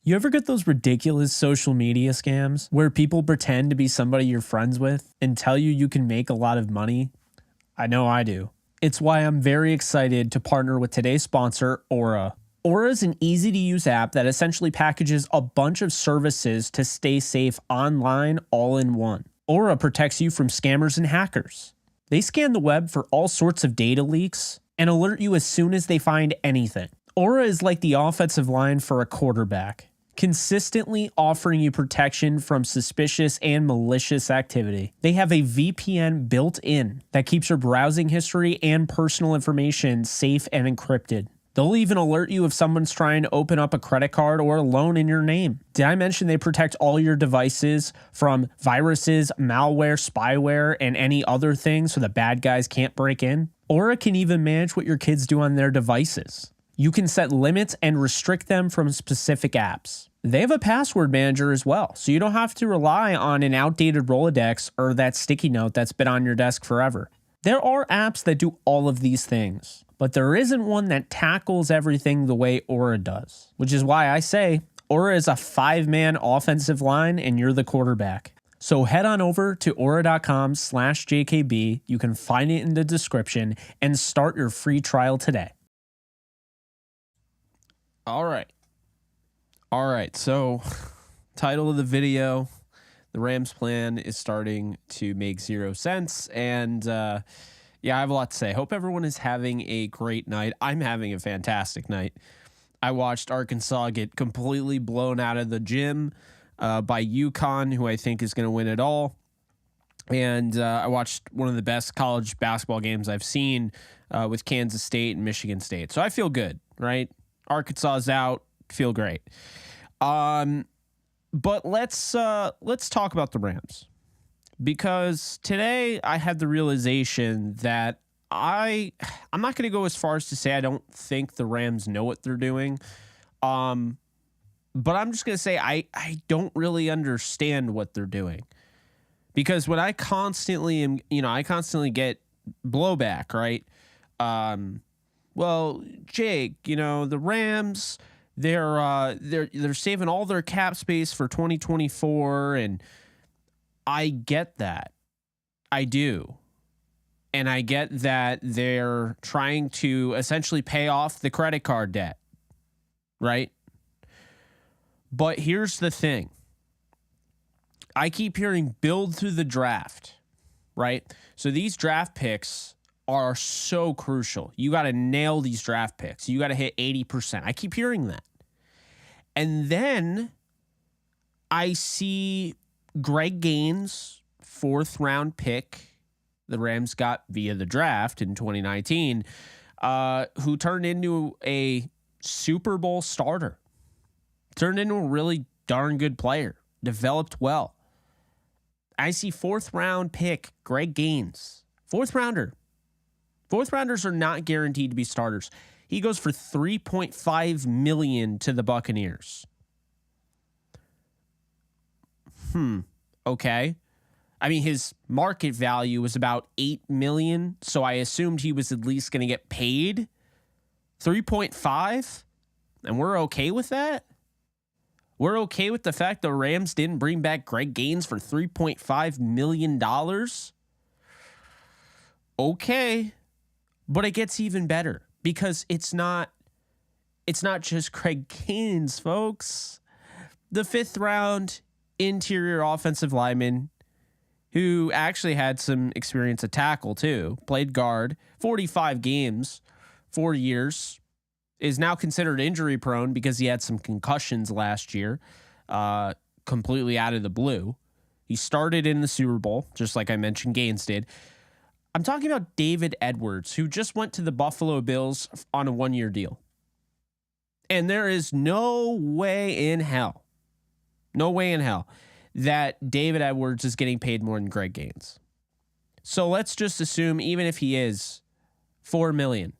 You ever get those ridiculous social media scams where people pretend to be somebody you're friends with and tell you you can make a lot of money? I know I do. It's why I'm very excited to partner with today's sponsor, Aura. Aura is an easy to use app that essentially packages a bunch of services to stay safe online all in one. Aura protects you from scammers and hackers. They scan the web for all sorts of data leaks and alert you as soon as they find anything. Aura is like the offensive line for a quarterback, consistently offering you protection from suspicious and malicious activity. They have a VPN built in that keeps your browsing history and personal information safe and encrypted. They'll even alert you if someone's trying to open up a credit card or a loan in your name. Did I mention they protect all your devices from viruses, malware, spyware, and any other things so the bad guys can't break in? Aura can even manage what your kids do on their devices. You can set limits and restrict them from specific apps. They have a password manager as well, so you don't have to rely on an outdated Rolodex or that sticky note that's been on your desk forever. There are apps that do all of these things, but there isn't one that tackles everything the way Aura does, which is why I say Aura is a 5-man offensive line and you're the quarterback. So head on over to aura.com/JKB. You can find it in the description and start your free trial today. All right. So title of the video, the Rams plan is starting to make zero sense. And yeah, I have a lot to say. Hope everyone is having a great night. I'm having a fantastic night. I watched Arkansas get completely blown out of the gym by UConn, who I think is going to win it all. And I watched one of the best college basketball games I've seen with Kansas State and Michigan State. So I feel good, right? Arkansas is out. Feel great. But let's talk about the Rams, because today I had the realization that I'm not going to go as far as to say I don't think the Rams know what they're doing. But I'm just going to say I don't really understand what they're doing, because when I constantly get blowback, right? Well, Jake, the Rams, they're saving all their cap space for 2024, and I get that. I do. And I get that they're trying to essentially pay off the credit card debt, right? But here's the thing. I keep hearing build through the draft, right? So these draft picks are so crucial. You got to nail these draft picks. You got to hit 80%. I keep hearing that. And then I see Greg Gaines, 4th round pick the Rams got via the draft in 2019, who turned into a Super Bowl starter, turned into a really darn good player, developed well. I see 4th round pick Greg Gaines, 4th rounder. 4th rounders are not guaranteed to be starters. He goes for $3.5 million to the Buccaneers. Okay. I mean, his market value was about $8 million, so I assumed he was at least going to get paid 3.5, and we're okay with that? We're okay with the fact the Rams didn't bring back Greg Gaines for $3.5 million? Okay. But it gets even better, because it's not just Greg Gaines, folks. The 5th round interior offensive lineman, who actually had some experience at tackle too, played guard, 45 games, 4 years, is now considered injury prone because he had some concussions last year, completely out of the blue. He started in the Super Bowl, just like I mentioned Gaines did. I'm talking about David Edwards, who just went to the Buffalo Bills on a 1-year deal. And there is no way in hell that David Edwards is getting paid more than Greg Gaines. So let's just assume, even if he is $4 million,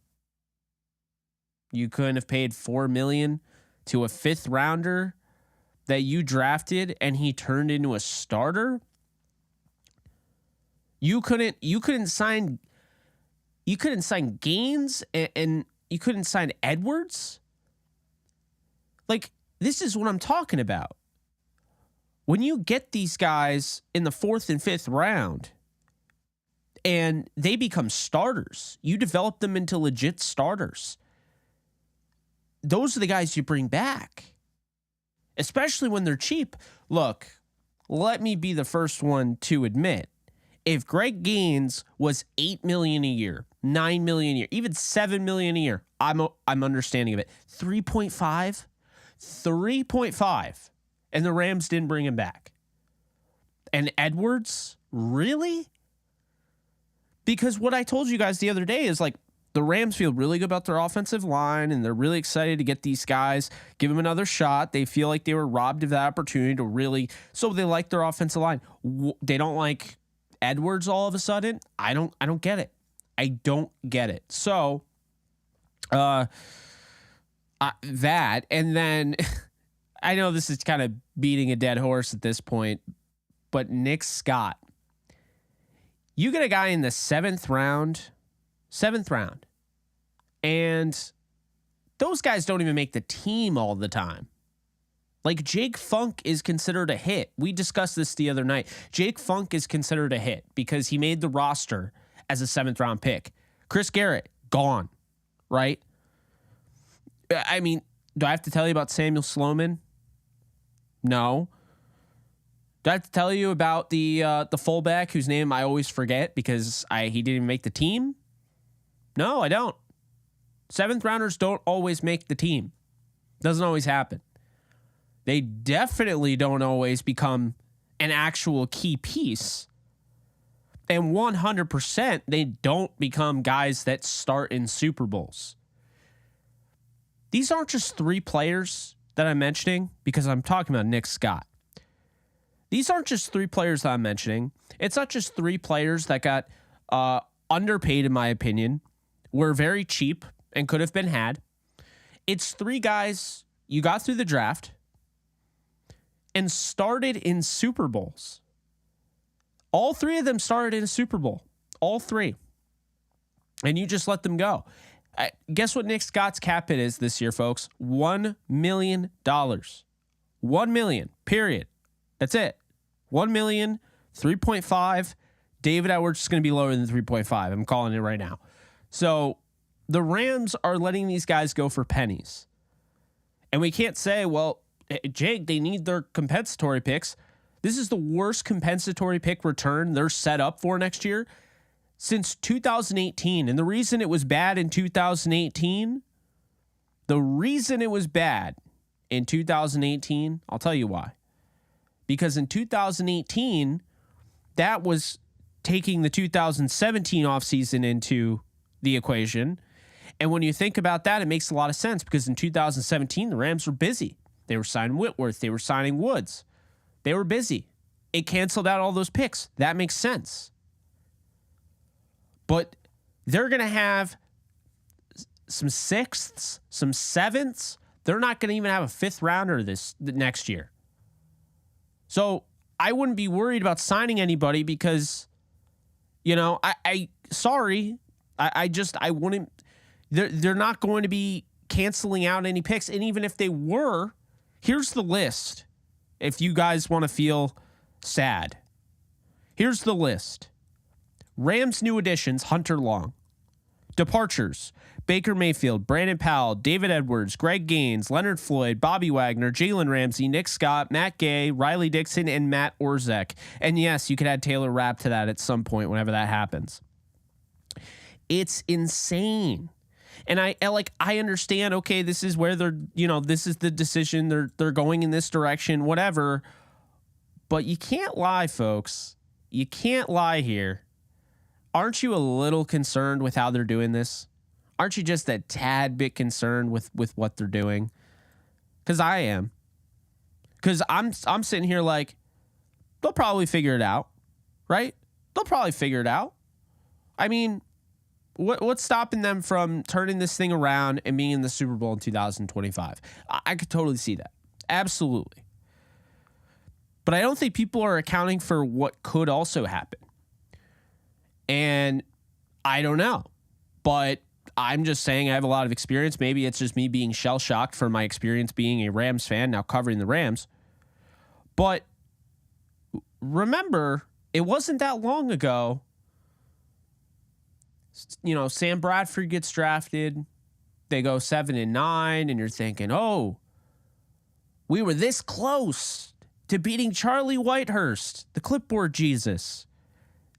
you couldn't have paid $4 million to a 5th rounder that you drafted and he turned into a starter. You couldn't sign Gaines, and you couldn't sign Edwards. Like, This is what I'm talking about. When you get these guys in the 4th and 5th round and they become starters, you develop them into legit starters. Those are the guys you bring back, especially when they're cheap. Look, let me be the first one to admit, if Greg Gaines was $8 million a year, $9 million a year, even $7 million a year, I'm understanding of it. 3.5, and the Rams didn't bring him back. And Edwards, really? Because what I told you guys the other day is like, the Rams feel really good about their offensive line, and they're really excited to get these guys, give them another shot. They feel like they were robbed of that opportunity to really, so they like their offensive line. They don't like Edwards all of a sudden. I don't get it. I don't get it. So, that, and then I know this is kind of beating a dead horse at this point, but Nick Scott, you get a guy in the 7th round, and those guys don't even make the team all the time. Like Jake Funk is considered a hit. We discussed this the other night. Jake Funk is considered a hit because he made the roster as a 7th round pick. Chris Garrett, gone, right? I mean, do I have to tell you about Samuel Sloman? No. Do I have to tell you about the fullback whose name I always forget because he didn't even make the team? No, I don't. 7th rounders don't always make the team. Doesn't always happen. They definitely don't always become an actual key piece. And 100%, they don't become guys that start in Super Bowls. These aren't just 3 players that I'm mentioning because I'm talking about Nick Scott. These aren't just 3 players that I'm mentioning. It's not just 3 players that got underpaid, in my opinion, were very cheap and could have been had. It's 3 guys you got through the draft and started in Super Bowls. All 3 of them started in a Super Bowl. All 3. And you just let them go. Guess what Nick Scott's cap hit is this year, folks? $1 million. $1 million, period. That's it. $1 million, 3.5. David Edwards is going to be lower than 3.5. I'm calling it right now. So the Rams are letting these guys go for pennies. And we can't say, well, Jake, they need their compensatory picks. This is the worst compensatory pick return they're set up for next year since 2018. And the reason it was bad in 2018, I'll tell you why. Because in 2018, that was taking the 2017 offseason into the equation. And when you think about that, it makes a lot of sense because in 2017, the Rams were busy. They were signing Whitworth. They were signing Woods. They were busy. It canceled out all those picks. That makes sense. But they're going to have some 6ths, some 7ths. They're not going to even have a 5th rounder the next year. So I wouldn't be worried about signing anybody because, you know, I wouldn't. They're not going to be canceling out any picks. And even if they were, here's the list. If you guys want to feel sad, here's the list. Rams new additions, Hunter Long. Departures, Baker Mayfield, Brandon Powell, David Edwards, Greg Gaines, Leonard Floyd, Bobby Wagner, Jalen Ramsey, Nick Scott, Matt Gay, Riley Dixon, and Matt Orzech. And yes, you could add Taylor Rapp to that at some point whenever that happens. It's insane. And I understand, okay, this is where this is the decision. They're going in this direction, whatever. But you can't lie, folks. You can't lie here. Aren't you a little concerned with how they're doing this? Aren't you just a tad bit concerned with what they're doing? Because I am. Because I'm sitting here like, they'll probably figure it out, right? They'll probably figure it out. I mean, what's stopping them from turning this thing around and being in the Super Bowl in 2025? I could totally see that. Absolutely. But I don't think people are accounting for what could also happen. And I don't know. But I'm just saying I have a lot of experience. Maybe it's just me being shell-shocked from my experience being a Rams fan, now covering the Rams. But remember, it wasn't that long ago, Sam Bradford gets drafted. They go 7-9, and you're thinking, oh, we were this close to beating Charlie Whitehurst, the clipboard Jesus.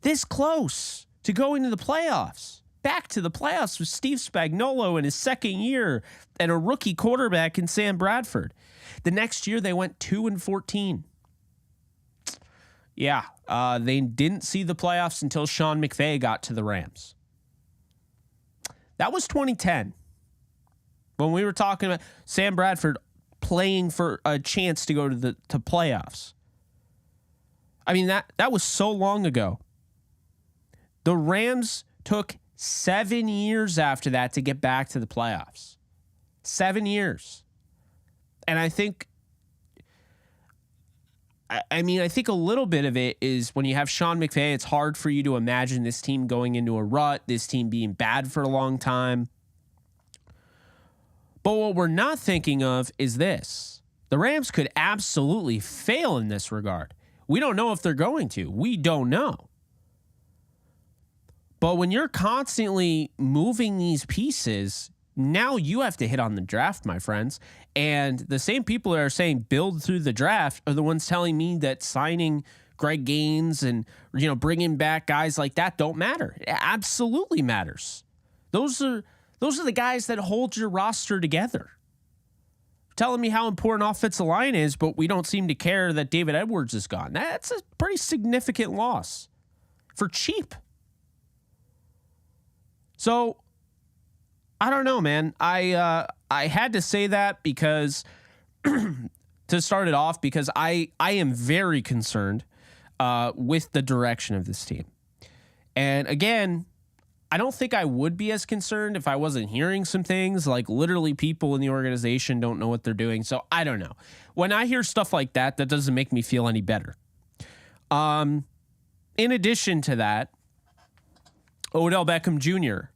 This close to going to the playoffs. Back to the playoffs with Steve Spagnuolo in his second year and a rookie quarterback in Sam Bradford. The next year, they went 2-14. Yeah, they didn't see the playoffs until Sean McVay got to the Rams. That was 2010. When we were talking about Sam Bradford playing for a chance to go to playoffs. I mean, that was so long ago. The Rams took 7 years after that to get back to the playoffs. 7 years. And I think a little bit of it is when you have Sean McVay, it's hard for you to imagine this team going into a rut, this team being bad for a long time. But what we're not thinking of is this. The Rams could absolutely fail in this regard. We don't know if they're going to. We don't know. But when you're constantly moving these pieces, now you have to hit on the draft, my friends. And the same people that are saying build through the draft are the ones telling me that signing Greg Gaines and bringing back guys like that don't matter. It absolutely matters. Those are the guys that hold your roster together. Telling me how important offensive line is, but we don't seem to care that David Edwards is gone. That's a pretty significant loss for cheap. So I don't know, man. I had to say that because to start it off, because I am very concerned with the direction of this team. And again, I don't think I would be as concerned if I wasn't hearing some things like literally people in the organization don't know what they're doing. So I don't know. When I hear stuff like that, that doesn't make me feel any better. In addition to that, Odell Beckham Jr.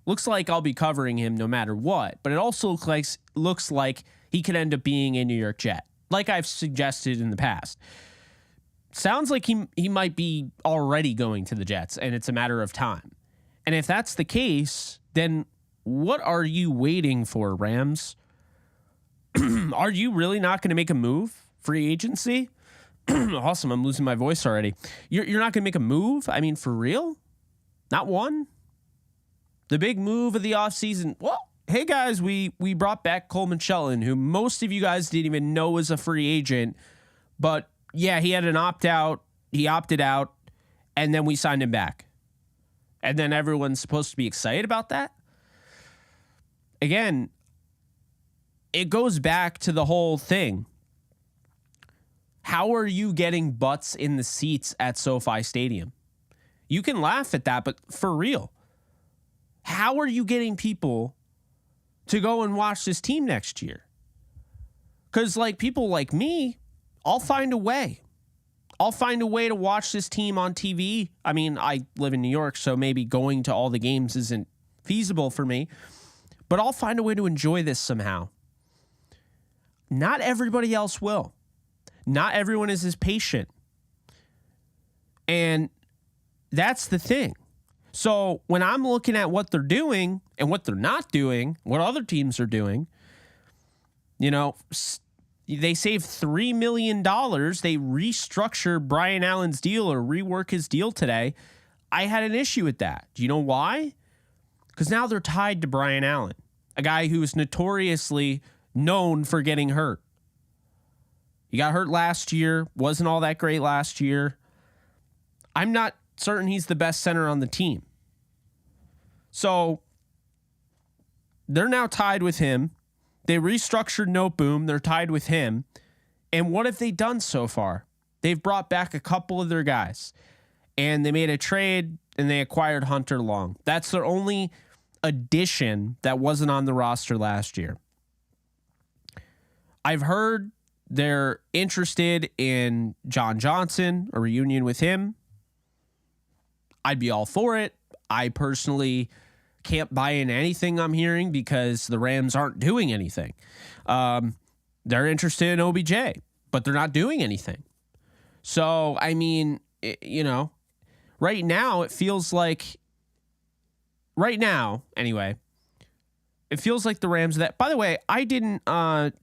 looks like I'll be covering him no matter what, but it also looks like he could end up being a New York Jet, like I've suggested in the past. Sounds like he might be already going to the Jets, and it's a matter of time. And if that's the case, then what are you waiting for, Rams? Are you really not going to make a move? Free agency? Awesome, I'm losing my voice already. You're not going to make a move? I mean, for real? Not one? The big move of the offseason. Well, hey guys, we brought back Coleman Shelton, who most of you guys didn't even know was a free agent. But yeah, he had an opt-out. He opted out, and then we signed him back. And then everyone's supposed to be excited about that? Again, it goes back to the whole thing. How are you getting butts in the seats at SoFi Stadium? You can laugh at that, but for real, how are you getting people to go and watch this team next year? Because people like me, I'll find a way. I'll find a way to watch this team on TV. I mean, I live in New York, so maybe going to all the games isn't feasible for me, but I'll find a way to enjoy this somehow. Not everybody else will. Not everyone is as patient. And that's the thing. So when I'm looking at what they're doing and what they're not doing, what other teams are doing, they saved $3 million. They restructured Brian Allen's deal or rework his deal today. I had an issue with that. Do you know why? Because now they're tied to Brian Allen, a guy who is notoriously known for getting hurt. He got hurt last year, wasn't all that great last year. I'm not certain he's the best center on the team. So they're now tied with him. They restructured Noteboom. They're tied with him. And what have they done so far? They've brought back a couple of their guys. And they made a trade and they acquired Hunter Long. That's their only addition that wasn't on the roster last year. I've heard they're interested in John Johnson, a reunion with him. I'd be all for it. I personally Can't buy in anything I'm hearing because the Rams aren't doing anything. They're interested in OBJ, but they're not doing anything. So, I mean, right now it feels like, anyway, it feels like the Rams that, by the way, I didn't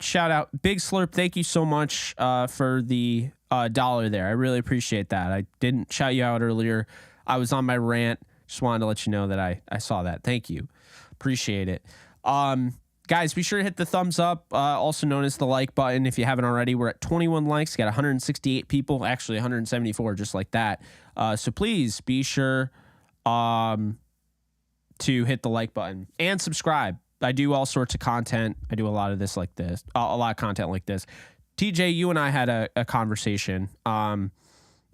shout out Big Slurp. Thank you so much for the $1 there. I really appreciate that. I didn't shout you out earlier. I was on my rant. Just wanted to let you know that I saw that. Thank you. Appreciate it. Guys, be sure to hit the thumbs up, also known as the like button if you haven't already. We're at 21 likes, got 168 people, actually 174, just like that. So please be sure to hit the like button and subscribe. I do all sorts of content. I do a lot of content like this. TJ, you and I had a conversation,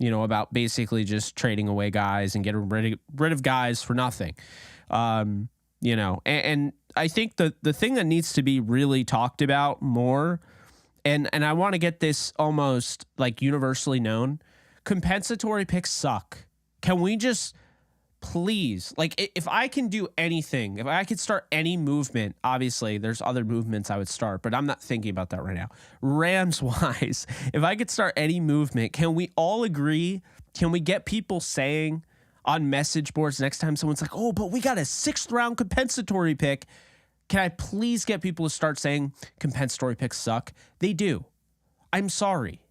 about basically just trading away guys and getting rid of guys for nothing. And I think the thing that needs to be really talked about more, and I want to get this almost like universally known, compensatory picks suck. Can we just please, like, if I can do anything, if I could start any movement, obviously there's other movements I would start, but I'm not thinking about that right now. Rams wise, if I could start any movement, can we all agree? Can we get people saying on message boards next time someone's like, oh, but we got a 6th round compensatory pick? Can I please get people to start saying compensatory picks suck? They do. I'm sorry.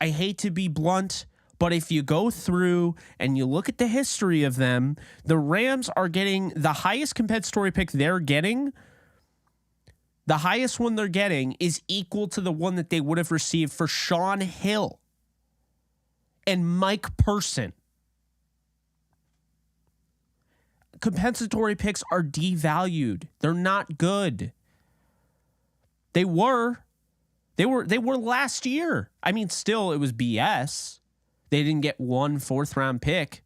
I hate to be blunt, but if you go through and you look at the history of them, the Rams are getting the highest compensatory pick they're getting. The highest one they're getting is equal to the one that they would have received for Sean Hill and Mike Person. Compensatory picks are devalued. They're not good. They were last year. I mean, still, it was BS. They didn't get 1 4th round pick.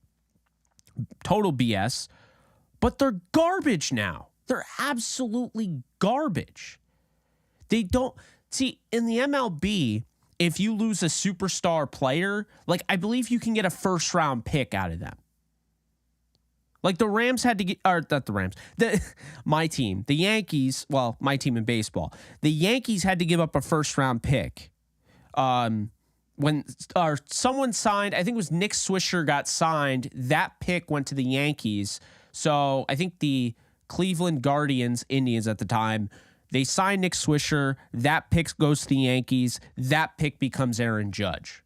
Total BS. But they're garbage now. They're absolutely garbage. They don't see in the MLB, if you lose a superstar player, like I believe you can get a 1st round pick out of them. Like the Rams had to get, or not the Rams, my team, the Yankees, well, my team in baseball, the Yankees had to give up a 1st round pick. When someone signed, I think it was Nick Swisher got signed, that pick went to the Yankees. So I think the Cleveland Indians at the time, they signed Nick Swisher, that pick goes to the Yankees, that pick becomes Aaron Judge.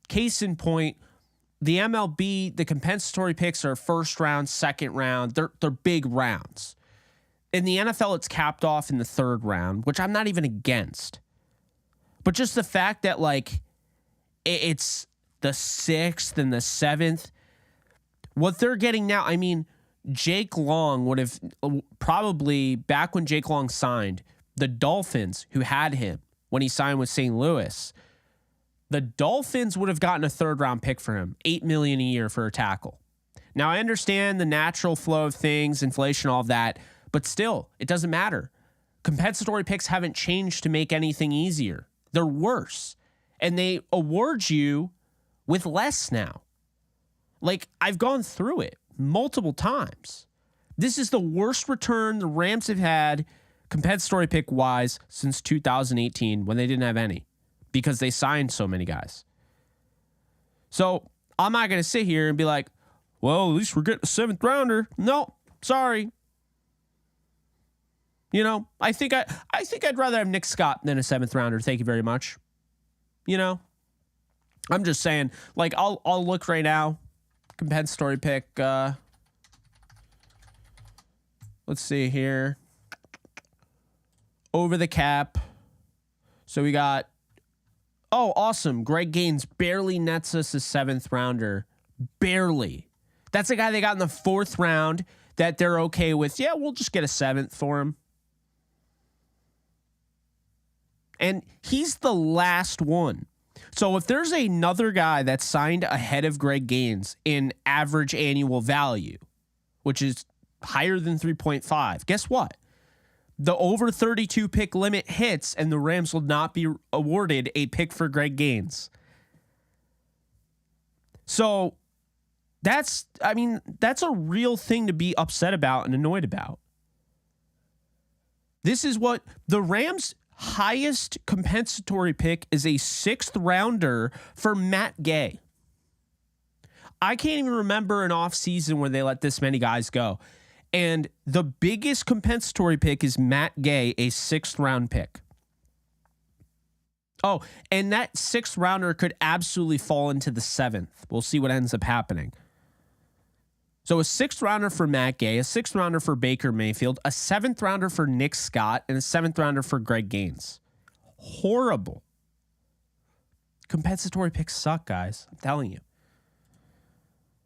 Case in point, the MLB, the compensatory picks are 1st round, 2nd round. They're big rounds. In the NFL, it's capped off in the 3rd round, which I'm not even against. But just the fact that, like, it's the 6th and the 7th, what they're getting now, I mean, Jake Long would have probably, back when Jake Long signed, the Dolphins, who had him when he signed with St. Louis, the Dolphins would have gotten a 3rd round pick for him, $8 million a year for a tackle. Now, I understand the natural flow of things, inflation, all of that, but still, it doesn't matter. Compensatory picks haven't changed to make anything easier. They're worse. And they award you with less now. Like, I've gone through it multiple times. This is the worst return the Rams have had compensatory pick wise since 2018 when they didn't have any because they signed so many guys. So I'm not going to sit here and be like, well, at least we're getting a 7th rounder. No, sorry. I think I'd rather have Nick Scott than a 7th rounder. Thank you very much. I'm just saying, like, I'll look right now. Compensatory pick. Let's see here. Over the cap. So we got, oh, awesome. Greg Gaines barely nets us a 7th rounder. Barely. That's a guy they got in the 4th round that they're okay with. Yeah, we'll just get a 7th for him. And he's the last one. So if there's another guy that's signed ahead of Greg Gaines in average annual value, which is higher than 3.5, guess what? The over 32 pick limit hits and the Rams will not be awarded a pick for Greg Gaines. So That's a real thing to be upset about and annoyed about. This is what the Rams' highest compensatory pick is, a 6th rounder for Matt Gay. I can't even remember an offseason where they let this many guys go. And the biggest compensatory pick is Matt Gay, a 6th round pick. Oh, and that 6th rounder could absolutely fall into the 7th. We'll see what ends up happening. So a 6th rounder for Matt Gay, a 6th rounder for Baker Mayfield, a 7th rounder for Nick Scott, and a 7th rounder for Greg Gaines. Horrible. Compensatory picks suck, guys. I'm telling you.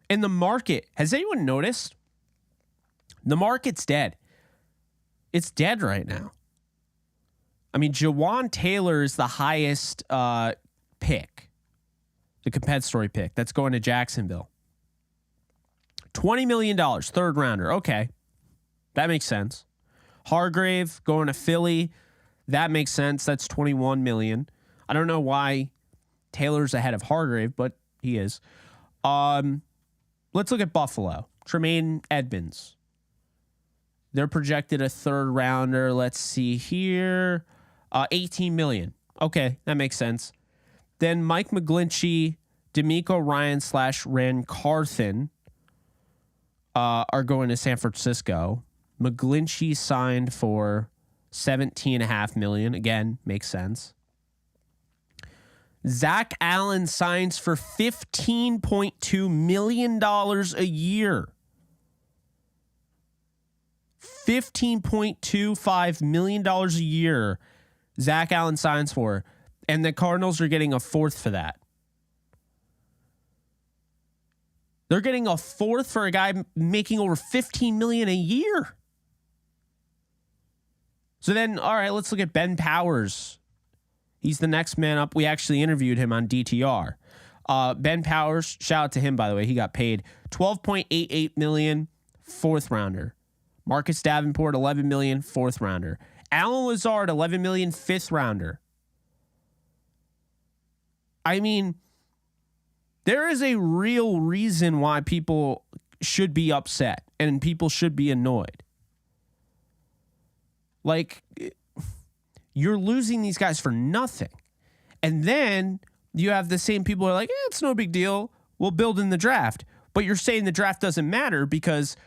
In the market, has anyone noticed? The market's dead. It's dead right now. I mean, Jawan Taylor is the highest pick, the compensatory pick. That's going to Jacksonville. $20 million, 3rd rounder. Okay. That makes sense. Hargrave going to Philly. That makes sense. That's $21 million. I don't know why Taylor's ahead of Hargrave, but he is. Let's look at Buffalo. Tremaine Edmonds. They're projected a 3rd rounder. Let's see here. $18 million. Okay, that makes sense. Then Mike McGlinchey, D'Amico Ryan / Ran Carthen are going to San Francisco. McGlinchey signed for $17.5 million. Again, makes sense. Zach Allen signs for $15.2 million a year. $15.25 million a year Zach Allen signs for. And the Cardinals are getting a 4th for that. They're getting a 4th for a guy making over $15 million a year. So then, all right, let's look at Ben Powers. He's the next man up. We actually interviewed him on DTR. Ben Powers, shout out to him, by the way. He got paid $12.88 million, 4th rounder. Marcus Davenport, $11 million, 4th rounder. Alan Lazard, $11 million, 5th rounder. I mean, there is a real reason why people should be upset and people should be annoyed. Like, you're losing these guys for nothing. And then you have the same people who are like, it's no big deal. We'll build in the draft. But you're saying the draft doesn't matter because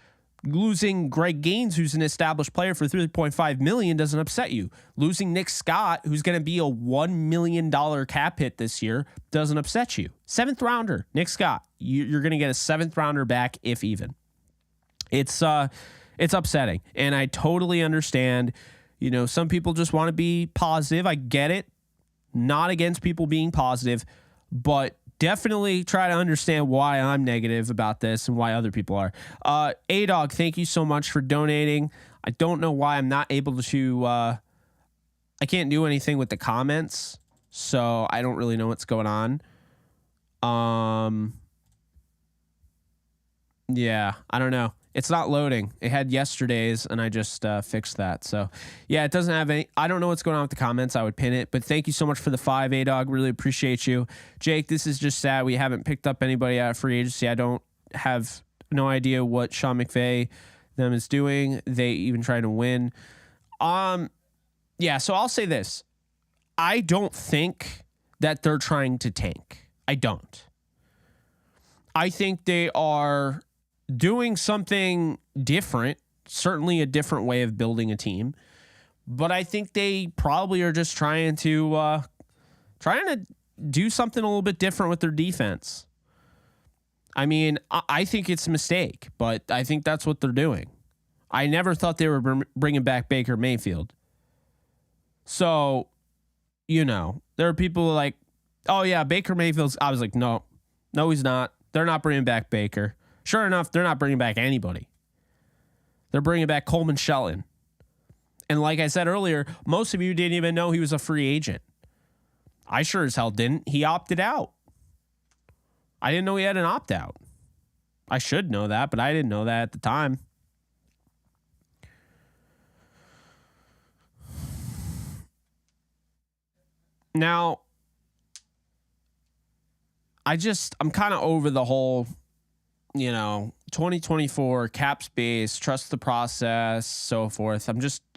losing Greg Gaines, who's an established player, for $3.5 million doesn't upset you. Losing Nick Scott, who's going to be a $1 million cap hit this year, doesn't upset you. 7th rounder, Nick Scott. You're going to get a 7th rounder back, if even. It's upsetting, and I totally understand. You know, some people just want to be positive. I get it. Not against people being positive, but definitely try to understand why I'm negative about this and why other people are. A-Dog, thank you so much for donating. I don't know why I'm not able to, I can't do anything with the comments, so I don't really know what's going on. Yeah, I don't know. It's not loading. It had yesterday's, and I just fixed that. So, yeah, it doesn't have any. I don't know what's going on with the comments. I would pin it. But thank you so much for the 5, A-Dog. Really appreciate you. Jake, this is just sad. We haven't picked up anybody out of free agency. I don't have no idea what Sean McVay them is doing. They even trying to win. Yeah, so I'll say this. I don't think that they're trying to tank. I don't. I think they are doing something different, certainly a different way of building a team. But I think they probably are just trying to do something a little bit different with their defense. I mean, I think it's a mistake, but I think that's what they're doing. I never thought they were bringing back Baker Mayfield. So, you know, there are people like, oh yeah, Baker Mayfield's. I was like, no, he's not. They're not bringing back Baker. Sure enough, they're not bringing back anybody. They're bringing back Coleman Shelton. And like I said earlier, most of you didn't even know he was a free agent. I sure as hell didn't. He opted out. I didn't know he had an opt-out. I should know that, but I didn't know that at the time. Now, I'm kind of over the whole 2024 cap space, trust the process, so forth.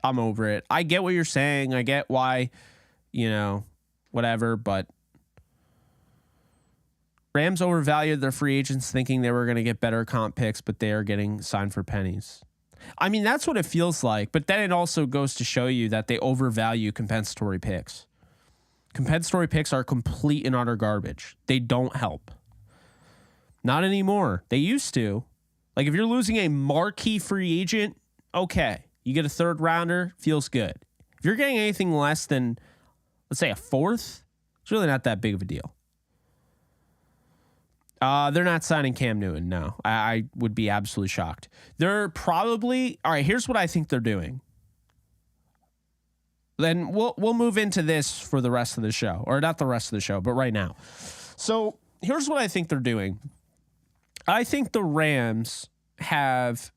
I'm over it. I get what you're saying. I get why, whatever, but Rams overvalued their free agents thinking they were going to get better comp picks, but they are getting signed for pennies. I mean, that's what it feels like, but then it also goes to show you that they overvalue compensatory picks. Compensatory picks are complete and utter garbage. They don't help. Not anymore. They used to. Like, if you're losing a marquee free agent, okay. You get a third rounder, feels good. If you're getting anything less than, let's say, a fourth, it's really not that big of a deal. They're not signing Cam Newton, no. I would be absolutely shocked. They're probably... All right, here's what I think they're doing. Then we'll move into this for the rest of the show. Or not the rest of the show, but right now. So here's what I think they're doing. I think the Rams have,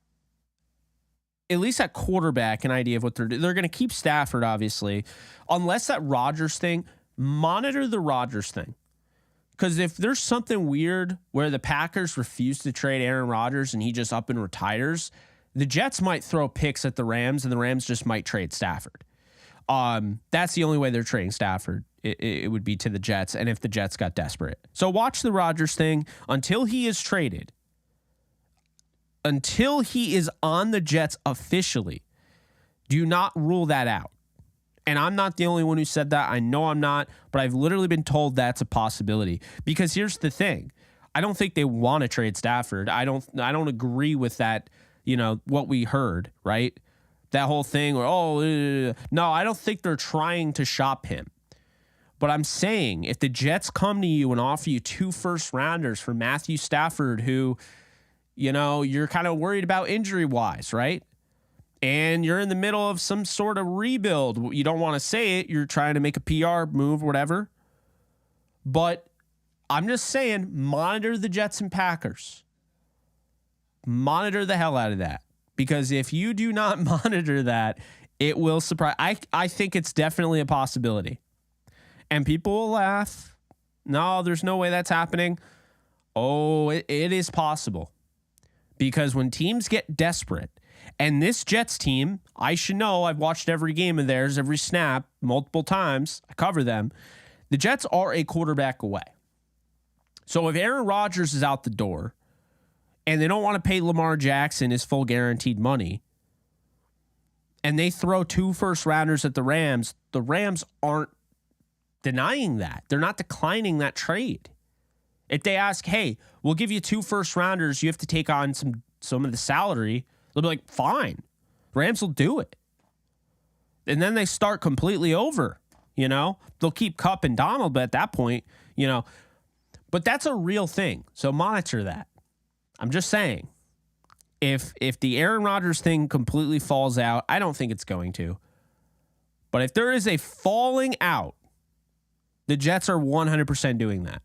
at least at quarterback, an idea of what they're doing. They're going to keep Stafford, obviously. Unless that Rodgers thing, monitor the Rodgers thing. Because if there's something weird where the Packers refuse to trade Aaron Rodgers and he just up and retires, the Jets might throw picks at the Rams and the Rams just might trade Stafford. That's the only way they're trading Stafford. It would be to the Jets, and if the Jets got desperate. So watch the Rodgers thing until he is traded. Until he is on the Jets officially, do not rule that out. And I'm not the only one who said that. I know I'm not, but I've literally been told that's a possibility. Because here's the thing. I don't think they want to trade Stafford. I don't agree with that, what we heard, right? That whole thing where, no, I don't think they're trying to shop him. But I'm saying if the Jets come to you and offer you 2 first rounders for Matthew Stafford, who, you're kind of worried about injury-wise, right? And you're in the middle of some sort of rebuild. You don't want to say it. You're trying to make a PR move or whatever. But I'm just saying, monitor the Jets and Packers. Monitor the hell out of that. Because if you do not monitor that, it will surprise. I think it's definitely a possibility. And people will laugh. No, there's no way that's happening. Oh, it is possible. Because when teams get desperate, and this Jets team, I should know, I've watched every game of theirs, every snap, multiple times. I cover them. The Jets are a quarterback away. So if Aaron Rodgers is out the door, and they don't want to pay Lamar Jackson his full guaranteed money, and they throw 2 first rounders at the Rams aren't denying that. They're not declining that trade. If they ask, hey, we'll give you 2 first rounders, you have to take on some of the salary, they'll be like, fine. Rams will do it. And then they start completely over, They'll keep Kupp and Donald, but at that point, But that's a real thing, so monitor that. I'm just saying, if the Aaron Rodgers thing completely falls out, I don't think it's going to. But if there is a falling out, the Jets are 100% doing that.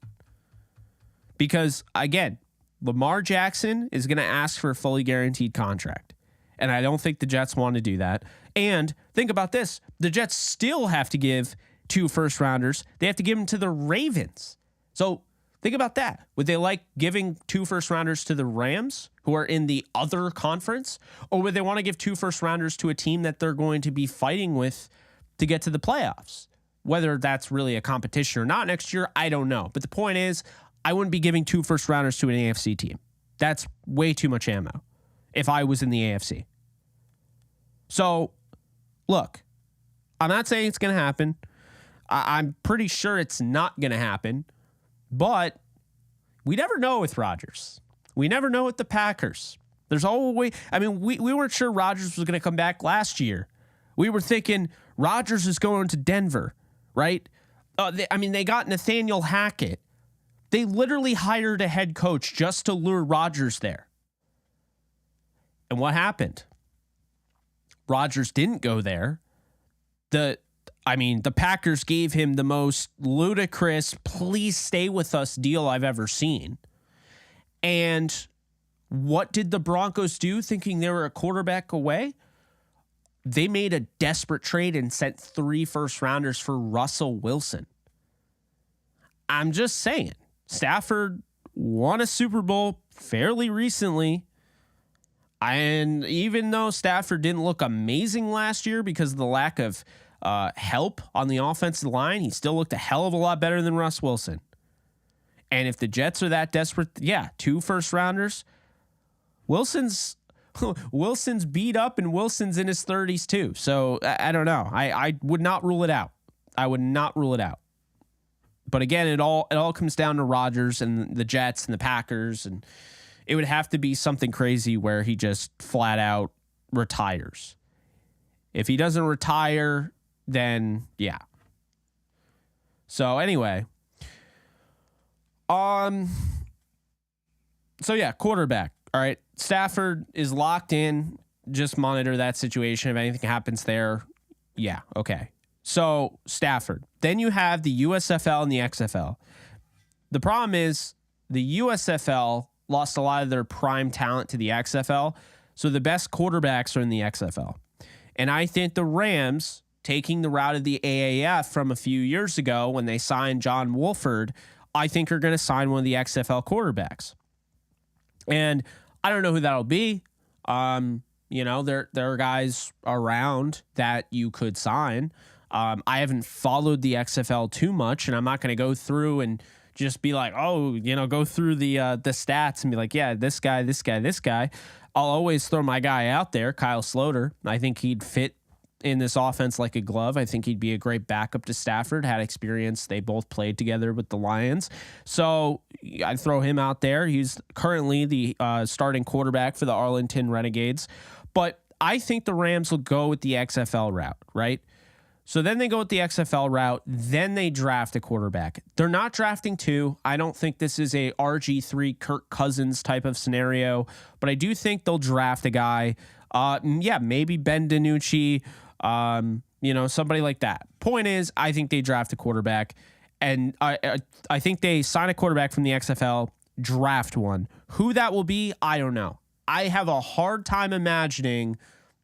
Because, again, Lamar Jackson is going to ask for a fully guaranteed contract. And I don't think the Jets want to do that. And think about this. The Jets still have to give 2 first rounders. They have to give them to the Ravens. So think about that. Would they like giving 2 first rounders to the Rams, who are in the other conference? Or would they want to give 2 first rounders to a team that they're going to be fighting with to get to the playoffs? Whether that's really a competition or not next year, I don't know. But the point is, I wouldn't be giving 2 first rounders to an AFC team. That's way too much ammo if I was in the AFC. So, look, I'm not saying it's going to happen. I'm pretty sure it's not going to happen. But we never know with Rodgers. We never know with the Packers. There's always, we weren't sure Rodgers was going to come back last year. We were thinking Rodgers is going to Denver, right? They got Nathaniel Hackett. They literally hired a head coach just to lure Rodgers there. And what happened? Rodgers didn't go there. The Packers gave him the most ludicrous, please stay with us deal I've ever seen. And what did the Broncos do thinking they were a quarterback away? They made a desperate trade and sent 3 first rounders for Russell Wilson. I'm just saying, Stafford won a Super Bowl fairly recently. And even though Stafford didn't look amazing last year because of the lack of help on the offensive line, he still looked a hell of a lot better than Russ Wilson. And if the Jets are that desperate, yeah, 2 first rounders. Wilson's beat up and Wilson's in his 30s too. So I don't know. I would not rule it out. I would not rule it out. But again, it all comes down to Rodgers and the Jets and the Packers, and it would have to be something crazy where he just flat out retires. If he doesn't retire, then yeah. So anyway, so yeah, quarterback. All right, Stafford is locked in. Just monitor that situation. If anything happens there, yeah, okay. So Stafford. Then you have the USFL and the XFL. The problem is the USFL lost a lot of their prime talent to the XFL, so the best quarterbacks are in the XFL. And I think the Rams, taking the route of the AAF from a few years ago when they signed John Wolford, I think are going to sign one of the XFL quarterbacks. And I don't know who that'll be. There are guys around that you could sign. I haven't followed the XFL too much, and I'm not going to go through and just be like, go through the stats and be like, yeah, this guy. I'll always throw my guy out there, Kyle Sloter. I think he'd fit in this offense like a glove. I think he'd be a great backup to Stafford, had experience. They both played together with the Lions. So I'd throw him out there. He's currently the starting quarterback for the Arlington Renegades. But I think the Rams will go with the XFL route, right? So then they go with the XFL route. Then they draft a quarterback. They're not drafting 2. I don't think this is a RG3 Kirk Cousins type of scenario, but I do think they'll draft a guy. Maybe Ben DiNucci, somebody like that. Point is, I think they draft a quarterback, and I think they sign a quarterback from the XFL, draft one. Who that will be, I don't know. I have a hard time imagining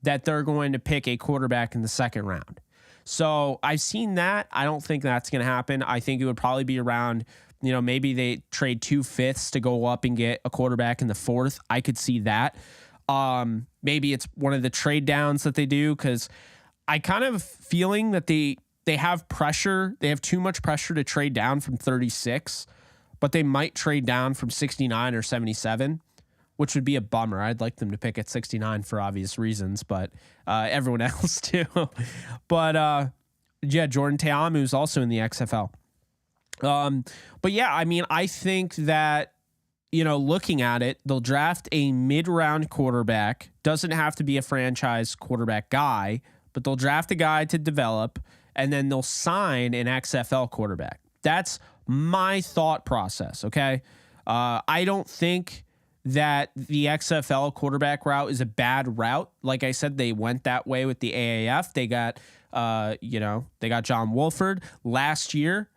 that they're going to pick a quarterback in the second round. So I've seen that. I don't think that's going to happen. I think it would probably be around, maybe they trade 2 fifths to go up and get a quarterback in the 4th. I could see that. Maybe it's one of the trade downs that they do, because I kind of feeling that they have pressure. They have too much pressure to trade down from 36, but they might trade down from 69 or 77, which would be a bummer. I'd like them to pick at 69 for obvious reasons, but everyone else too. But Jordan Ta'amu is also in the XFL. But yeah, I mean, I think that, looking at it, they'll draft a mid-round quarterback. Doesn't have to be a franchise quarterback guy, but they'll draft a guy to develop, and then they'll sign an XFL quarterback. That's my thought process, okay? I don't think that the XFL quarterback route is a bad route. Like I said, they went that way with the AAF. They got, they got John Wolford last year,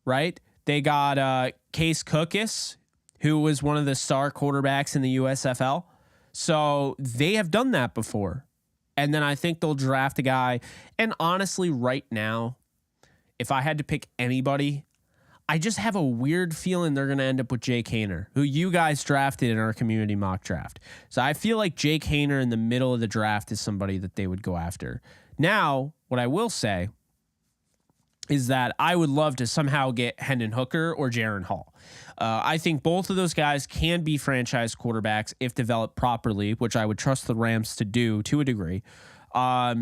right? They got Case Cookus, who was one of the star quarterbacks in the USFL. So they have done that before. And then I think they'll draft a guy. And honestly, right now, if I had to pick anybody, I just have a weird feeling they're going to end up with Jake Haener, who you guys drafted in our community mock draft. So I feel like Jake Haener in the middle of the draft is somebody that they would go after. Now, what I will say is that I would love to somehow get Hendon Hooker or Jaron Hall. I think both of those guys can be franchise quarterbacks if developed properly, which I would trust the Rams to do to a degree. But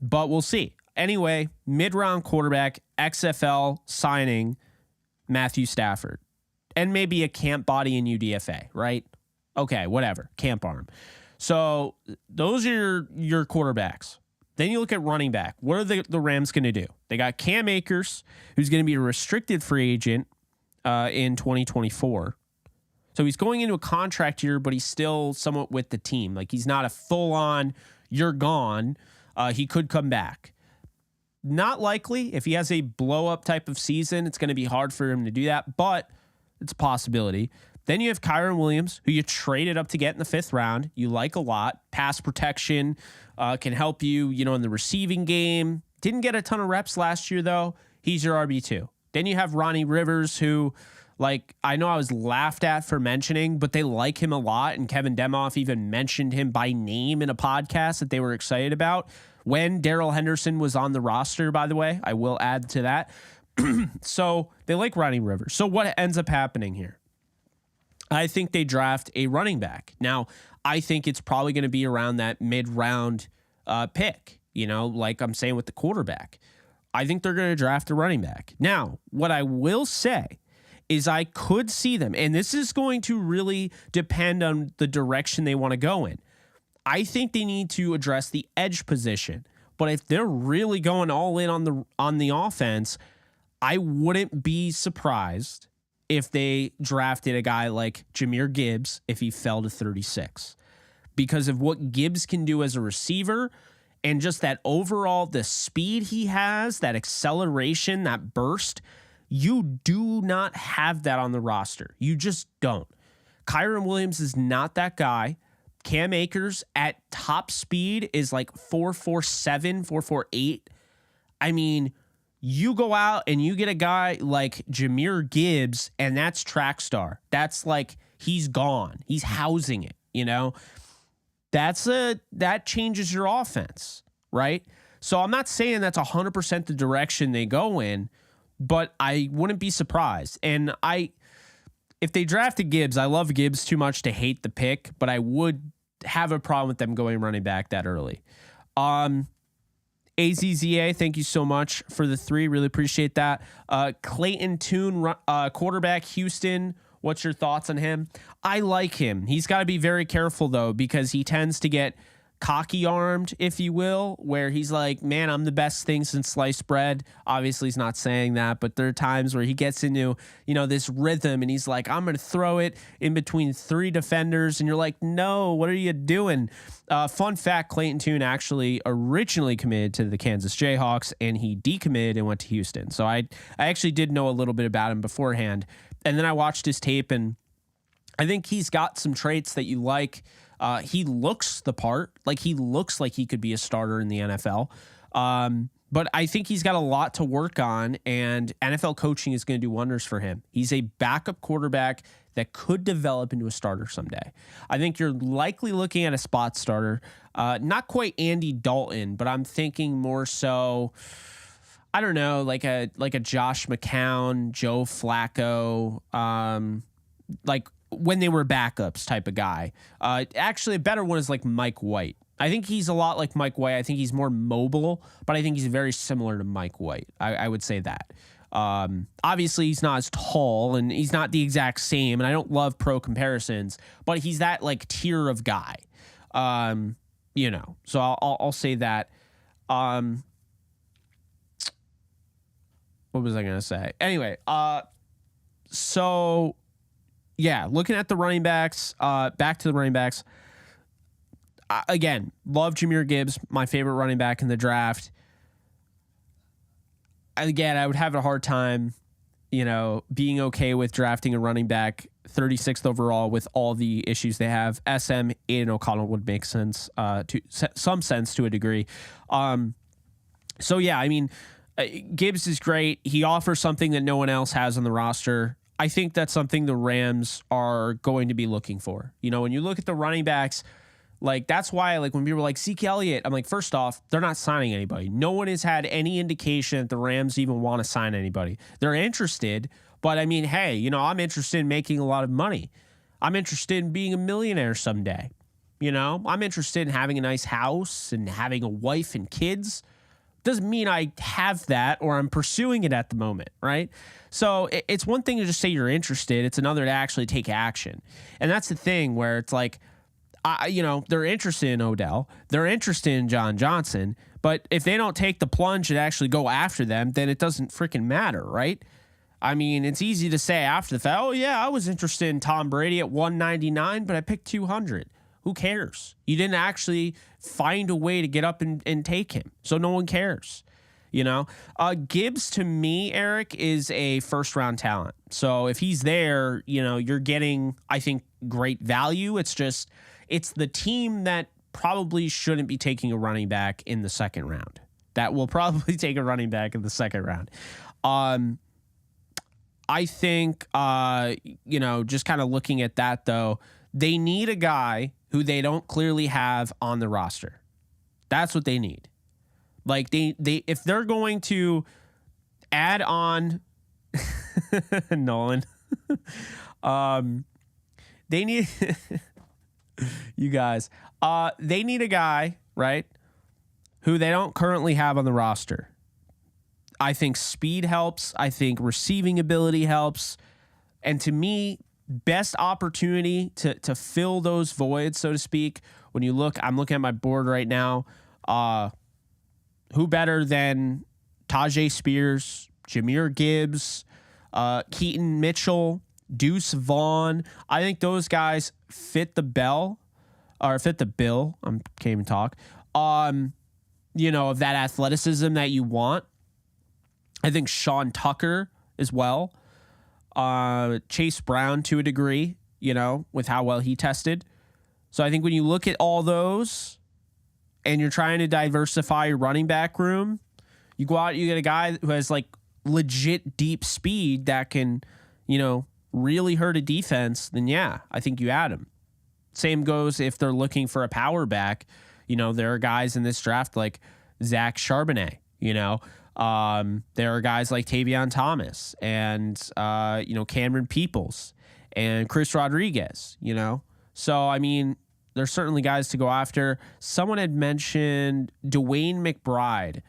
we'll see. Anyway, mid-round quarterback, XFL signing Matthew Stafford, and maybe a camp body in UDFA, right? Okay, whatever, camp arm. So those are your quarterbacks. Then you look at running back. What are the Rams going to do? They got Cam Akers, who's going to be a restricted free agent in 2024. So he's going into a contract year, but he's still somewhat with the team. Like, he's not a full-on, you're gone. He could come back. Not likely. If he has a blow-up type of season, it's going to be hard for him to do that, but it's a possibility. Then you have Kyron Williams, who you traded up to get in the 5th round. You like a lot. Pass protection can help you, in the receiving game. Didn't get a ton of reps last year, though. He's your RB2. Then you have Ronnie Rivers, who, Like, I know I was laughed at for mentioning, but they like him a lot. And Kevin Demoff even mentioned him by name in a podcast that they were excited about when Darrell Henderson was on the roster, by the way. I will add to that. So they like Ronnie Rivers. So what ends up happening here? I think they draft a running back. Now, I think it's probably going to be around that mid-round pick, like I'm saying with the quarterback. I think they're going to draft a running back. Now, what I will say is I could see them, and this is going to really depend on the direction they want to go in. I think they need to address the edge position, but if they're really going all in on the offense, I wouldn't be surprised if they drafted a guy like Jahmyr Gibbs if he fell to 36, because of what Gibbs can do as a receiver and just that overall, the speed he has, that acceleration, that burst. You do not have that on the roster. You just don't. Kyron Williams is not that guy. Cam Akers at top speed is like 4.47, 4.48. I mean, you go out and you get a guy like Jahmyr Gibbs, and that's track star. That's like he's gone. He's housing it, That changes your offense, right? So I'm not saying that's 100% the direction they go in, but I wouldn't be surprised. And if they drafted Gibbs, I love Gibbs too much to hate the pick, but I would have a problem with them going running back that early. AZZA, thank you so much for the 3. Really appreciate that. Clayton Tune, quarterback, Houston. What's your thoughts on him? I like him. He's got to be very careful, though, because he tends to get cocky-armed, if you will, where he's like, man, I'm the best thing since sliced bread. Obviously, he's not saying that, but there are times where he gets into, this rhythm, and he's like, I'm going to throw it in between 3 defenders, and you're like, no, what are you doing? Fun fact, Clayton Tune actually originally committed to the Kansas Jayhawks, and he decommitted and went to Houston. So I actually did know a little bit about him beforehand, and then I watched his tape, and I think he's got some traits that you like. He looks the part. Like, he looks like he could be a starter in the NFL. But I think he's got a lot to work on, and NFL coaching is going to do wonders for him. He's a backup quarterback that could develop into a starter someday. I think you're likely looking at a spot starter. Not quite Andy Dalton, but I'm thinking more so, I don't know, like a Josh McCown, Joe Flacco, like when they were backups type of guy. Actually, a better one is like Mike White. I think he's a lot like Mike White. I think he's more mobile, but I think he's very similar to Mike White. I would say that. Obviously, he's not as tall, and he's not the exact same, and I don't love pro comparisons, but he's that like tier of guy. So I'll say that. What was I gonna say? Anyway, so yeah, looking at the running backs, back to the running backs. Again, love Jahmyr Gibbs, my favorite running back in the draft. Again, I would have a hard time, being okay with drafting a running back 36th overall with all the issues they have. SM, Aiden O'Connell would make sense, to some sense to a degree. So yeah, I mean, Gibbs is great. He offers something that no one else has on the roster. I think that's something the Rams are going to be looking for. When you look at the running backs, like, that's why, like, when people were like, Zeke Elliott, I'm like, first off, they're not signing anybody. No one has had any indication that the Rams even want to sign anybody. They're interested, but I mean, hey, I'm interested in making a lot of money. I'm interested in being a millionaire someday. I'm interested in having a nice house and having a wife and kids. Doesn't mean I have that or I'm pursuing it at the moment, right? So it's one thing to just say you're interested. It's another to actually take action. And that's the thing where it's like, they're interested in Odell. They're interested in John Johnson. But if they don't take the plunge and actually go after them, then it doesn't freaking matter, right? I mean, it's easy to say after the fact, oh, yeah, I was interested in Tom Brady at 199, but I picked 200. Who cares? You didn't actually find a way to get up and take him. So no one cares. Gibbs, to me, Eric, is a first-round talent. So if he's there, you're getting, I think, great value. It's the team that probably shouldn't be taking a running back in the second round. That will probably take a running back in the second round. I think, just kind of looking at that, though, they need a guy who they don't clearly have on the roster. That's what they need. Like, they if they're going to add on Nolan, they need you guys. They need a guy, right, who they don't currently have on the roster. I think speed helps. I think receiving ability helps. And to me, best opportunity to fill those voids, so to speak, when you look, I'm looking at my board right now. Who better than Tajay Spears, Jahmyr Gibbs, Keaton Mitchell, Deuce Vaughn? I think those guys fit the bill. I can't even talk. Of that athleticism that you want. I think Sean Tucker as well. Chase Brown to a degree, with how well he tested. So I think when you look at all those and you're trying to diversify your running back room, you go out, you get a guy who has like legit deep speed that can, really hurt a defense, then yeah, I think you add him. Same goes if they're looking for a power back. There are guys in this draft like Zach Charbonnet, there are guys like Tavion Thomas and, Cameron Peoples and Chris Rodriguez, So, I mean, there's certainly guys to go after. Someone had mentioned Dwayne McBride.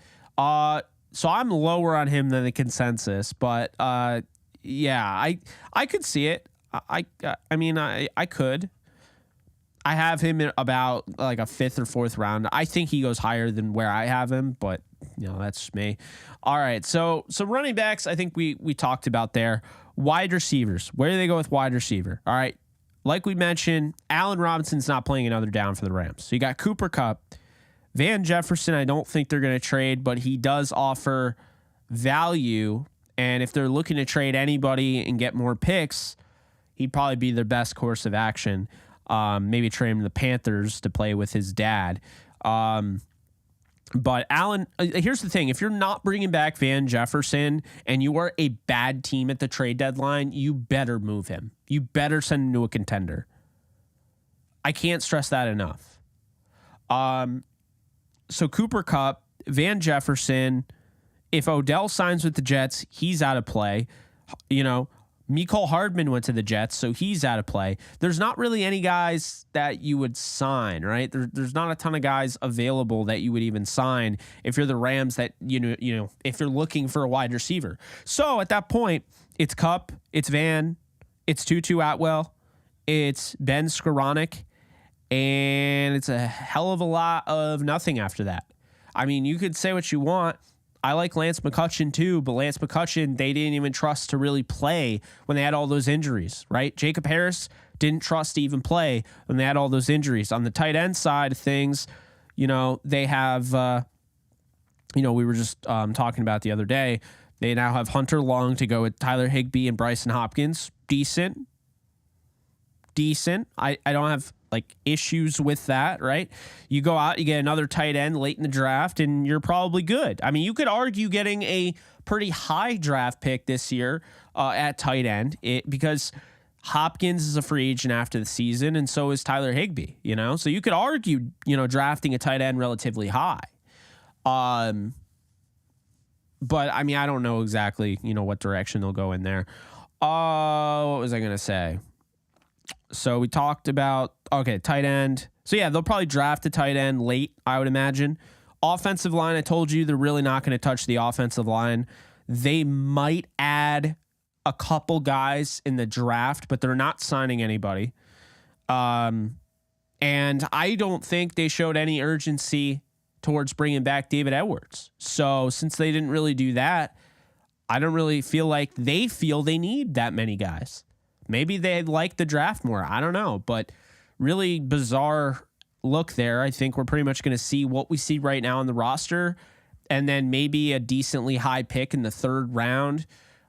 So I'm lower on him than the consensus, but yeah, I could see it. I could. I have him in about like a 5th or 4th round. I think he goes higher than where I have him, but that's just me. All right, so running backs, I think we talked about there. Wide receivers, where do they go with wide receiver? All right, like we mentioned, Allen Robinson's not playing another down for the Rams. So you got Cooper Kupp, Van Jefferson. I don't think they're going to trade, but he does offer value. And if they're looking to trade anybody and get more picks, he'd probably be their best course of action. Maybe trade him to the Panthers to play with his dad. But Allen, here's the thing. If you're not bringing back Van Jefferson and you are a bad team at the trade deadline, you better move him. You better send him to a contender. I can't stress that enough. So Cooper Kupp, Van Jefferson, if Odell signs with the Jets, he's out of play. Mecole Hardman went to the Jets, so he's out of play. There's not really any guys that you would sign, right? There's not a ton of guys available that you would even sign if you're the Rams that, if you're looking for a wide receiver. So at that point, it's Kupp, it's Van, it's Tutu Atwell, it's Ben Skoranek, and it's a hell of a lot of nothing after that. I mean, you could say what you want. I like Lance McCutcheon too, but Lance McCutcheon, they didn't even trust to really play when they had all those injuries, right? Jacob Harris didn't trust to even play when they had all those injuries. On the tight end side of things, they have, we were just talking about the other day, they now have Hunter Long to go with Tyler Higbee and Bryson Hopkins. Decent. I don't have issues with that, right? You go out, you get another tight end late in the draft, and you're probably good. I mean, you could argue getting a pretty high draft pick this year at tight end because Hopkins is a free agent after the season, and so is Tyler Higbee, So you could argue, drafting a tight end relatively high. But, I mean, I don't know exactly, what direction they'll go in there. What was I going to say? So we talked about, tight end. So yeah, they'll probably draft a tight end late, I would imagine. Offensive line, I told you they're really not going to touch the offensive line. They might add a couple guys in the draft, but they're not signing anybody. And I don't think they showed any urgency towards bringing back David Edwards. So since they didn't really do that, I don't really feel like they feel they need that many guys. Maybe they like the draft more. I don't know, but really bizarre look there. I think we're pretty much going to see what we see right now on the roster, and then maybe a decently high pick in the 3rd round,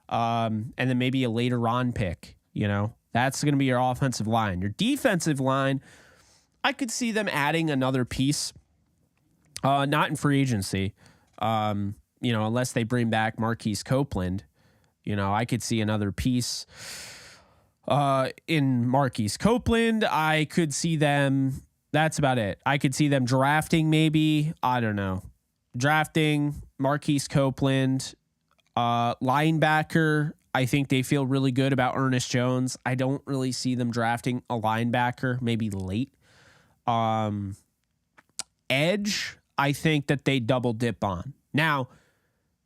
and then maybe a later on pick. That's going to be your offensive line. Your defensive line, I could see them adding another piece, not in free agency, unless they bring back Marquise Copeland. I could see another piece in Marquise Copeland. I could see them. That's about it. I could see them drafting maybe. I don't know. Drafting Marquise Copeland, linebacker. I think they feel really good about Ernest Jones. I don't really see them drafting a linebacker, maybe late. Edge, I think that they double dip on. Now,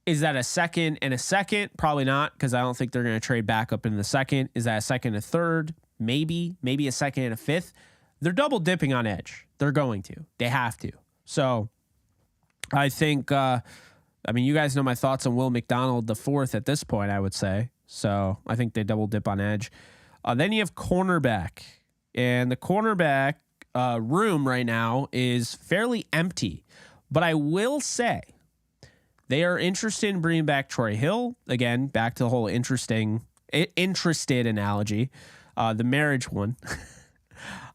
is that a second and a second? Probably not, because I don't think they're going to trade back up into the second. Is that a second and a third? Maybe a second and a fifth. They're double dipping on edge. They're going to. They have to. So I think, you guys know my thoughts on Will McDonald the fourth at this point, I would say. So I think they double dip on edge. Then you have cornerback. And the cornerback room right now is fairly empty. But I will say they are interested in bringing back Troy Hill. Again, back to the whole interested analogy, the marriage one.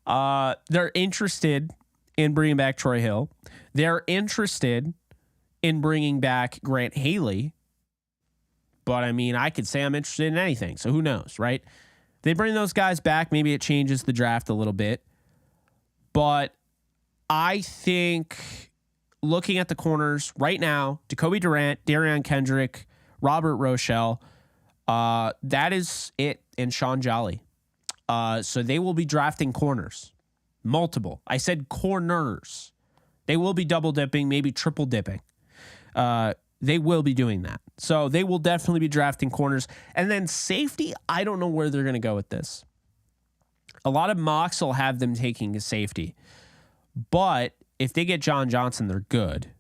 They're interested in bringing back Troy Hill. They're interested in bringing back Grant Haley. But, I could say I'm interested in anything. So who knows, right? They bring those guys back. Maybe it changes the draft a little bit. But I think looking at the corners right now, Jacoby Durant, Darion Kendrick, Robert Rochelle, that is it, and Sean Jolly. So they will be drafting corners. Multiple. I said corners. They will be double dipping, maybe triple dipping. They will be doing that. So they will definitely be drafting corners. And then safety, I don't know where they're going to go with this. A lot of mocks will have them taking a safety. But if they get John Johnson, they're good.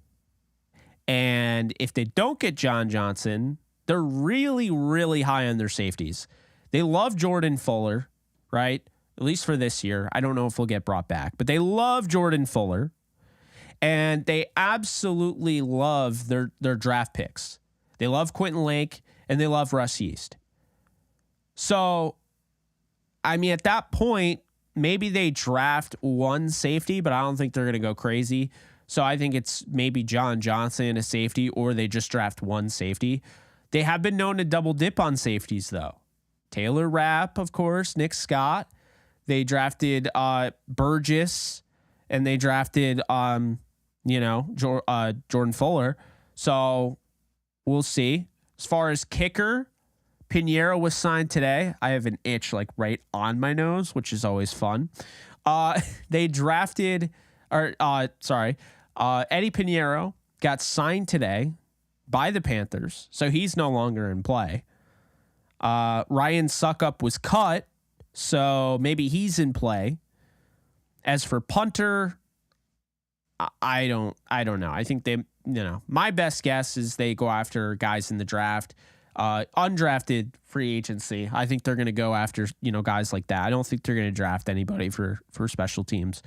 And if they don't get John Johnson, they're really, really high on their safeties. They love Jordan Fuller, right? At least for this year. I don't know if he'll get brought back. But they love Jordan Fuller. And they absolutely love their draft picks. They love Quentin Lake, and they love Russ Yeast. So, at that point, maybe they draft one safety, but I don't think they're going to go crazy. So I think it's maybe John Johnson, a safety, or they just draft one safety. They have been known to double dip on safeties, though. Taylor Rapp, of course, Nick Scott. They drafted Burgess, and they drafted Jordan Fuller. So we'll see. As far as kicker, Pinheiro was signed today. I have an itch right on my nose, which is always fun. They drafted, Eddie Pinheiro got signed today by the Panthers, so he's no longer in play. Ryan Suckup was cut, so maybe he's in play. As for punter, I don't know. I think they, my best guess is they go after guys in the draft, undrafted free agency. I think they're going to go after, guys like that. I don't think they're going to draft anybody for special teams.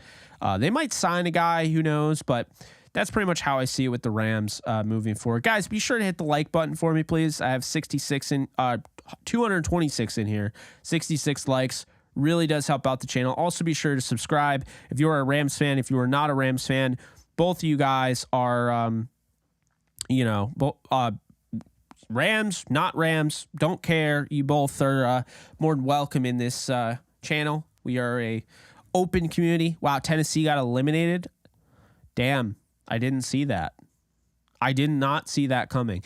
They might sign a guy, who knows, but that's pretty much how I see it with the Rams moving forward. Guys, be sure to hit the like button for me, please. I have 226 in here, 66 likes. Really does help out the channel. Also, be sure to subscribe if you are a Rams fan. If you are not a Rams fan, both of you guys are, Rams, not Rams, don't care. You both are more than welcome in this channel. We are a open community. Wow, Tennessee got eliminated. Damn, I didn't see that. I did not see that coming.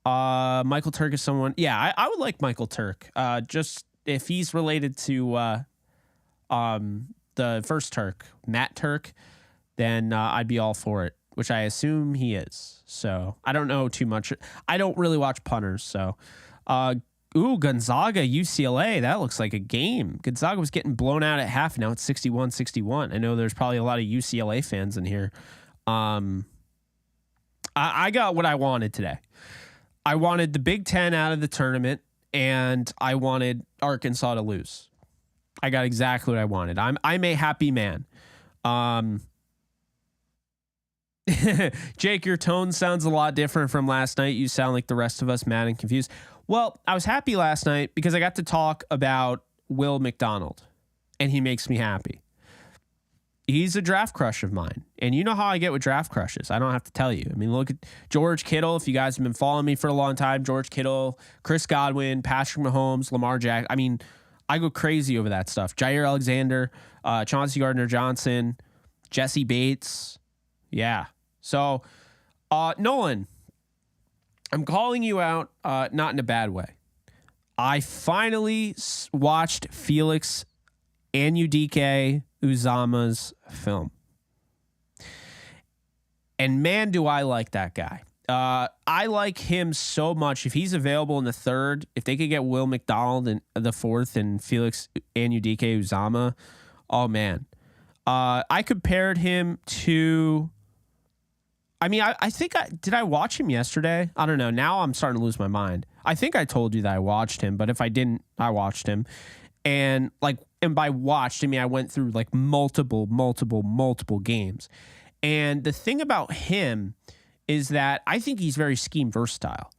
Michael Turk is someone. Yeah, I would like Michael Turk. Just if he's related to the first Turk, Matt Turk, then I'd be all for it, which I assume he is. So I don't know too much. I don't really watch punters. So, Gonzaga, UCLA. That looks like a game. Gonzaga was getting blown out at half. Now it's 61-61. I know there's probably a lot of UCLA fans in here. I got what I wanted today. I wanted the Big Ten out of the tournament, and I wanted Arkansas to lose. I got exactly what I wanted. I'm a happy man. Jake, your tone sounds a lot different from last night. You sound like the rest of us, mad and confused. Well, I was happy last night because I got to talk about Will McDonald, and he makes me happy. he's a draft crush of mine. And you know how I get with draft crushes. I don't have to tell you. I mean, look at George Kittle. If you guys have been following me for a long time, George Kittle, Chris Godwin, Patrick Mahomes, Lamar Jackson. I mean, I go crazy over that stuff. Jair Alexander, Chauncey Gardner-Johnson, Jesse Bates. Yeah. So, Nolan, I'm calling you out, not in a bad way. I finally watched Felix Anudike Uzama's film. And man, do I like that guy. I like him so much. If he's available in the third, if they could get Will McDonald in the fourth and Felix Anudike Uzama, oh man. I compared him to... I mean, I think did I watch him yesterday? I don't know. Now I'm starting to lose my mind. I think I told you that I watched him, but if I didn't, I watched him. And by watched, I mean, I went through like multiple games. And the thing about him is that I think he's very scheme versatile.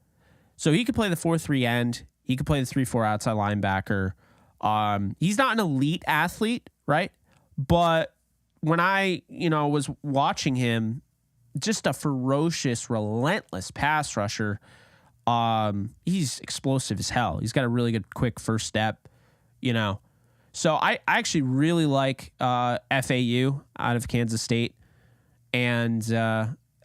So he could play the 4-3 end. He could play the 3-4 outside linebacker. He's not an elite athlete, right? But when I, was watching him, just a ferocious, relentless pass rusher. He's explosive as hell. He's got a really good, quick first step, So I actually really like FAU out of Kansas State. And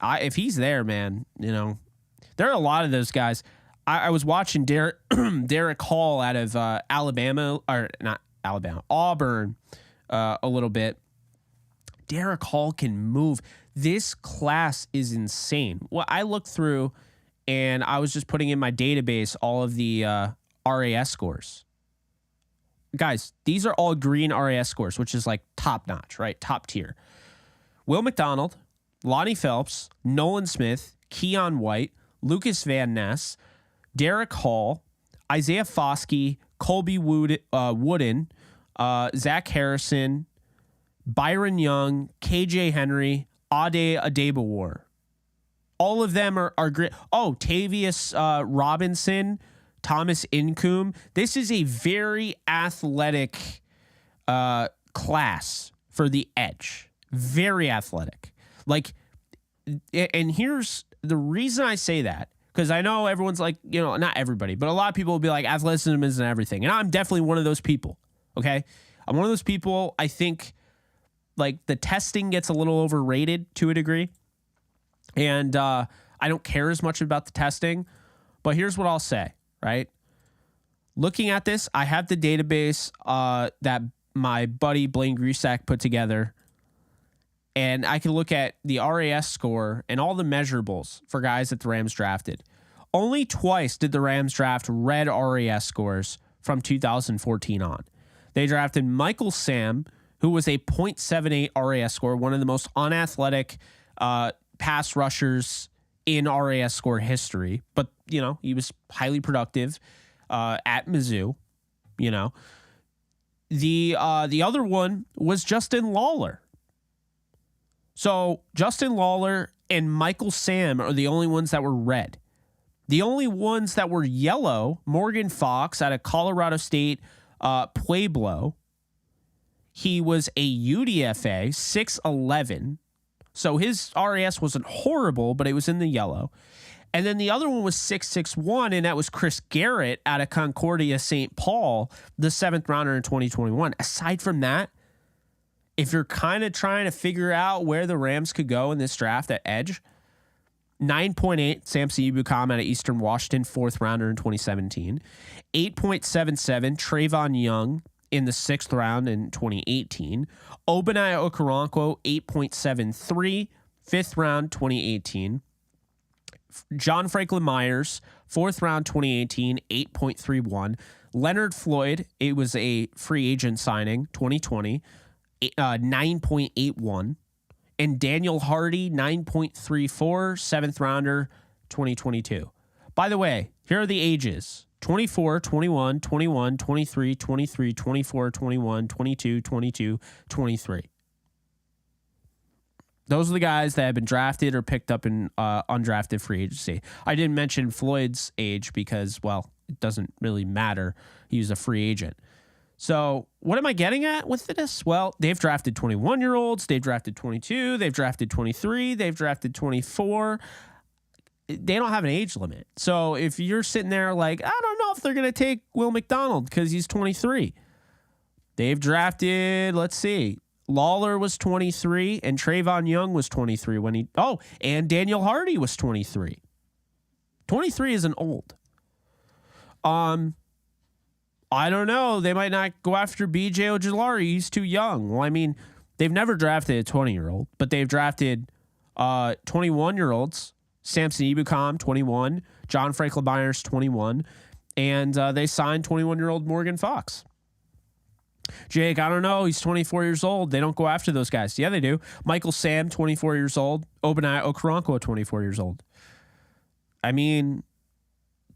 if he's there, man, there are a lot of those guys. I was watching Derek Hall out of Auburn a little bit. Derek Hall can move. This class is insane. Well, I looked through and I was just putting in my database all of the RAS scores. Guys, these are all green RAS scores, which is like top notch, right? Top tier. Will McDonald, Lonnie Phelps, Nolan Smith, Keon White, Lucas Van Ness, Derek Hall, Isaiah Foskey, Colby Wooden, Zach Harrison, Byron Young, KJ Henry, Ade Adebawar. All of them are great. Oh, Tavius Robinson, Thomas Incoom. This is a very athletic class for the edge. Very athletic. And here's the reason I say that, because I know everyone's like, not everybody, but a lot of people will be like, athleticism isn't everything. And I'm definitely one of those people, okay? I'm one of those people, I think, the testing gets a little overrated to a degree. And I don't care as much about the testing. But here's what I'll say, right? Looking at this, I have the database that my buddy Blaine Grisak put together. And I can look at the RAS score and all the measurables for guys that the Rams drafted. Only twice did the Rams draft red RAS scores from 2014 on. They drafted Michael Sam, who was a .78 RAS score, one of the most unathletic pass rushers in RAS score history. But, he was highly productive at Mizzou, The other one was Justin Lawler. So Justin Lawler and Michael Sam are the only ones that were red. The only ones that were yellow, Morgan Fox out of Colorado State, Pueblo. He was a UDFA, 6'11". So his RAS wasn't horrible, but it was in the yellow. And then the other one was 6'1", and that was Chris Garrett out of Concordia St. Paul, the 7th rounder in 2021. Aside from that, if you're kind of trying to figure out where the Rams could go in this draft at edge, 9.8, Samson Ebukam out of Eastern Washington, 4th rounder in 2017. 8.77, Trayvon Young in the 6th round in 2018. Obadiah Okoronkwo, 8.73, 5th round, 2018. John Franklin Myers, 4th round, 2018, 8.31. Leonard Floyd, it was a free agent signing, 2020, 9.81. And Daniel Hardy, 9.34, 7th rounder, 2022. By the way, here are the ages. 24, 21, 21, 23, 23, 24, 21, 22, 22, 23. Those are the guys that have been drafted or picked up in undrafted free agency. I didn't mention Floyd's age because, well, it doesn't really matter. He was a free agent. So what am I getting at with this? Well, they've drafted 21-year-olds. They've drafted 22. They've drafted 23. They've drafted 24. They don't have an age limit. So if you're sitting there like, I don't know if they're going to take Will McDonald because he's 23. They've drafted, let's see, Lawler was 23 and Trayvon Young was 23 when he, and Daniel Hardy was 23. 23 isn't old. I don't know. They might not go after B.J. Ojulari. He's too young. Well, I mean, they've never drafted a 20-year-old, but they've drafted 21-year-olds. Samson Ebukam, 21. John Franklin Myers, 21. And they signed 21-year-old Morgan Fox. Jake, I don't know. He's 24 years old. They don't go after those guys. Yeah, they do. Michael Sam, 24 years old. Obadiah Okoronkwo, 24 years old. I mean,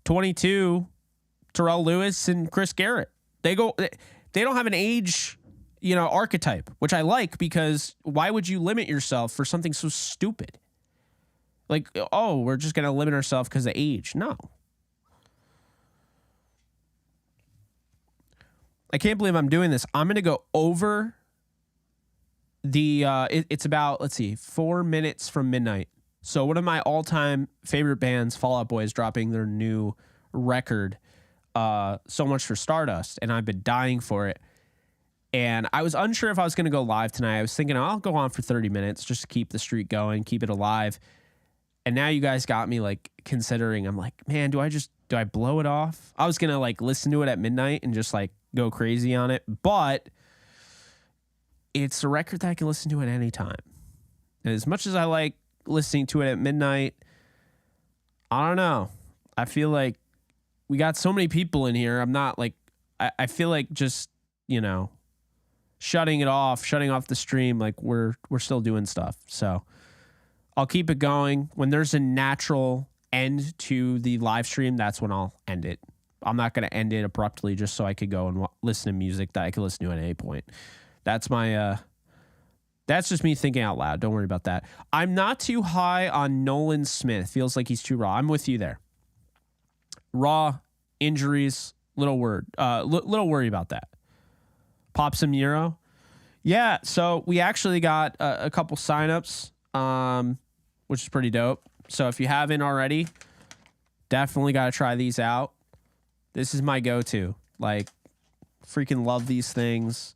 22... Terrell Lewis and Chris Garrett. They don't have an age, archetype, which I like, because why would you limit yourself for something so stupid? Like, we're just going to limit ourselves because of age. No. I can't believe I'm doing this. I'm going to go over the, it's about, 4 minutes from midnight. So one of my all-time favorite bands, Fall Out Boy, is dropping their new record, So Much for Stardust, and I've been dying for it. And I was unsure if I was going to go live tonight. I was thinking I'll go on for 30 minutes just to keep the streak going, keep it alive. And now you guys got me like considering. I'm like, man, do I blow it off? I was going to like listen to it at midnight and just like go crazy on it. But it's a record that I can listen to at any time. And as much as I like listening to it at midnight, I don't know. I feel like we got so many people in here. I'm not like, I feel like just, shutting off the stream. Like we're still doing stuff. So I'll keep it going. When there's a natural end to the live stream, that's when I'll end it. I'm not going to end it abruptly just so I could go and listen to music that I could listen to at any point. That's my, that's just me thinking out loud. Don't worry about that. I'm not too high on Nolan Smith. Feels like he's too raw. I'm with you there. Raw, injuries, little worry about that. Pop some Euro. Yeah, so we actually got a couple signups, which is pretty dope. So if you haven't already, definitely got to try these out. This is my go-to. Like, freaking love these things.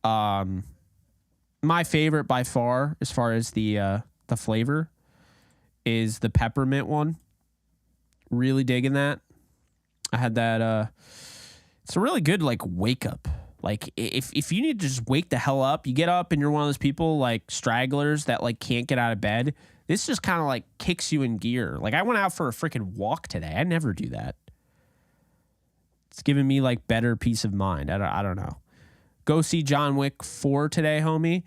My favorite by far as the flavor, is the peppermint one. Really digging that. I had that. It's a really good like wake up. Like if you need to just wake the hell up, you get up and you're one of those people like stragglers that like can't get out of bed. This just kind of like kicks you in gear. Like I went out for a freaking walk today. I never do that. It's giving me like better peace of mind. I don't know. Go see John Wick 4 today, homie.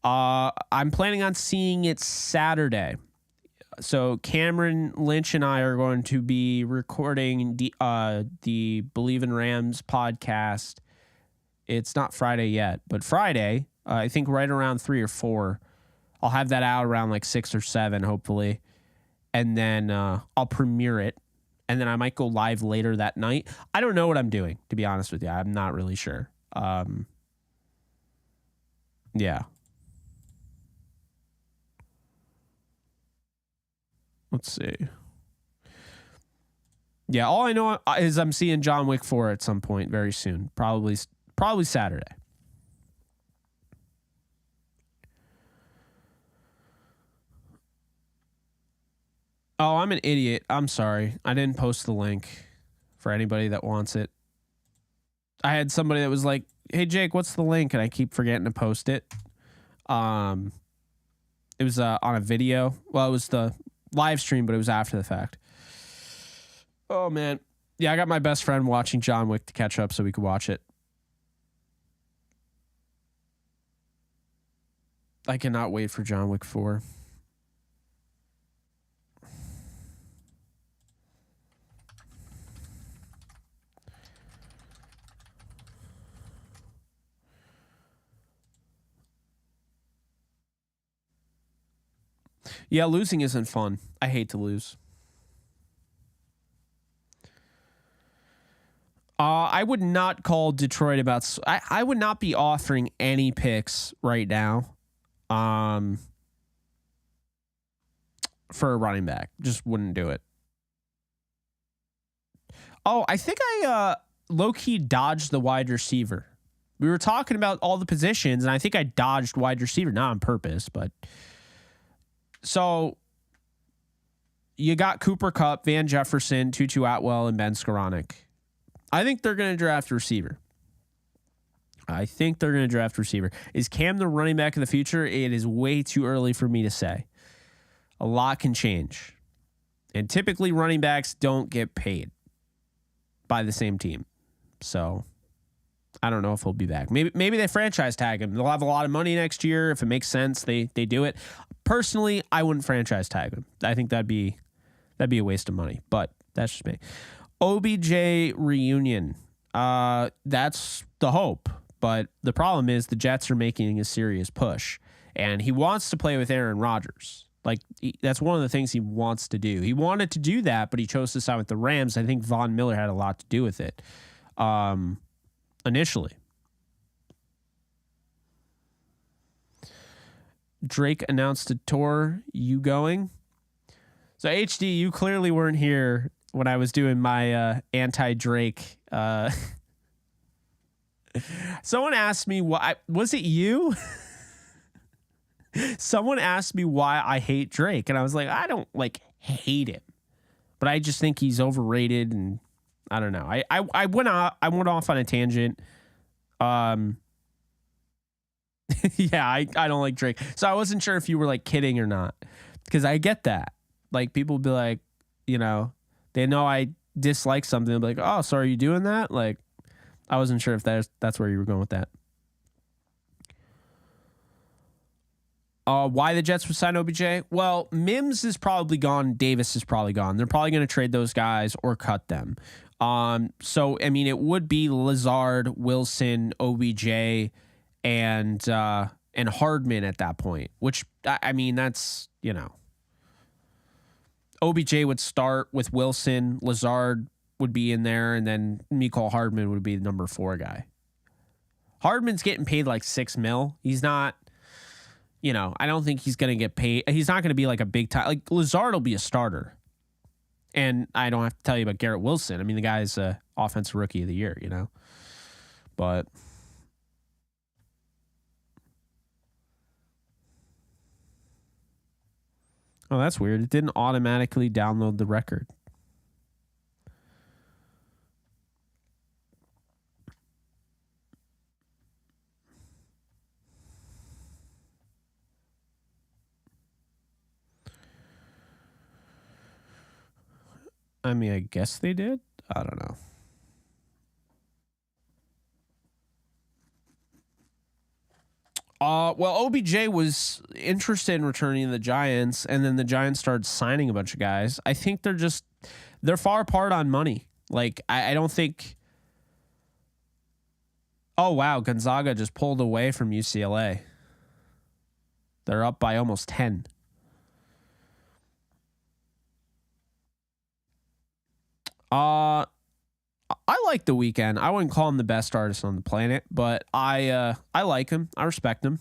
I'm planning on seeing it Saturday. So Cameron Lynch and I are going to be recording the Believe in Rams podcast. It's not Friday yet, but Friday, I think right around 3 or 4. I'll have that out around like 6 or 7, hopefully. And then I'll premiere it. And then I might go live later that night. I don't know what I'm doing, to be honest with you. I'm not really sure. Yeah. Let's see. Yeah, all I know is I'm seeing John Wick 4 at some point very soon. Probably Saturday. Oh, I'm an idiot. I'm sorry. I didn't post the link for anybody that wants it. I had somebody that was like, "Hey Jake, what's the link?" And I keep forgetting to post it. It was on a video. Well, it was the live stream, but it was after the fact. Oh man. Yeah, I got my best friend watching John Wick to catch up so we could watch it. I cannot wait for John Wick 4. Yeah, losing isn't fun. I hate to lose. I would not call Detroit about. I would not be offering any picks right now. For a running back, just wouldn't do it. Oh, I think I low key dodged the wide receiver. We were talking about all the positions, and I think I dodged wide receiver, not on purpose, but so you got Cooper Kupp, Van Jefferson, Tutu Atwell, and Ben Skoranek. I think they're going to draft a receiver. Is Cam the running back of the future? It is way too early for me to say. A lot can change. And typically running backs don't get paid by the same team. So I don't know if he'll be back. Maybe they franchise tag him. They'll have a lot of money next year. If it makes sense, they do it. Personally, I wouldn't franchise tag him. I think that'd be a waste of money, but that's just me. OBJ reunion. That's the hope. But the problem is the Jets are making a serious push, and he wants to play with Aaron Rodgers. Like, that's one of the things he wants to do. He wanted to do that, but he chose to sign with the Rams. I think Von Miller had a lot to do with it initially. Drake announced a tour. You going? So, HD, you clearly weren't here when I was doing my anti-Drake. Someone asked me why. Was it you? Someone asked me why I hate Drake, and I was like, I don't hate him, but I just think he's overrated, and I don't know. I went off on a tangent. Yeah, I don't like Drake, so I wasn't sure if you were kidding or not, because I get that. People be like, they know I dislike something. They'll be like, oh, so are you doing that? I wasn't sure if that's where you were going with that. Why the Jets would sign OBJ? Well, Mims is probably gone. Davis is probably gone. They're probably going to trade those guys or cut them. So, I mean, it would be Lazard, Wilson, OBJ, and Hardman at that point, which, I mean, that's, OBJ would start with Wilson, Lazard would be in there, and then Mecole Hardman would be the number 4 guy. Hardman's getting paid $6 million. He's not, I don't think he's going to get paid. He's not going to be a big time. Lazard will be a starter. And I don't have to tell you about Garrett Wilson. I mean, the guy's offensive rookie of the year, But oh, that's weird. It didn't automatically download the record. I mean, I guess they did. I don't know. Well, OBJ was interested in returning to the Giants, and then the Giants started signing a bunch of guys. I think they're far apart on money. I don't think. Oh, wow. Gonzaga just pulled away from UCLA. They're up by almost 10. I like The Weeknd. I wouldn't call him the best artist on the planet, but I like him. I respect him.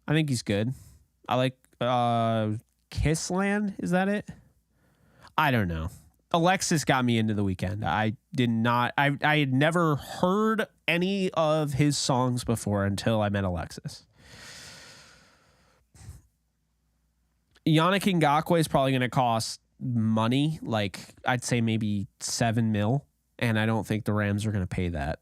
I think he's good. I like Kissland. Is that it? I don't know. Alexis got me into The Weeknd. I had never heard any of his songs before until I met Alexis. Yannick Ngakoue is probably going to cost money, I'd say maybe $7 million, and I don't think the Rams are going to pay that.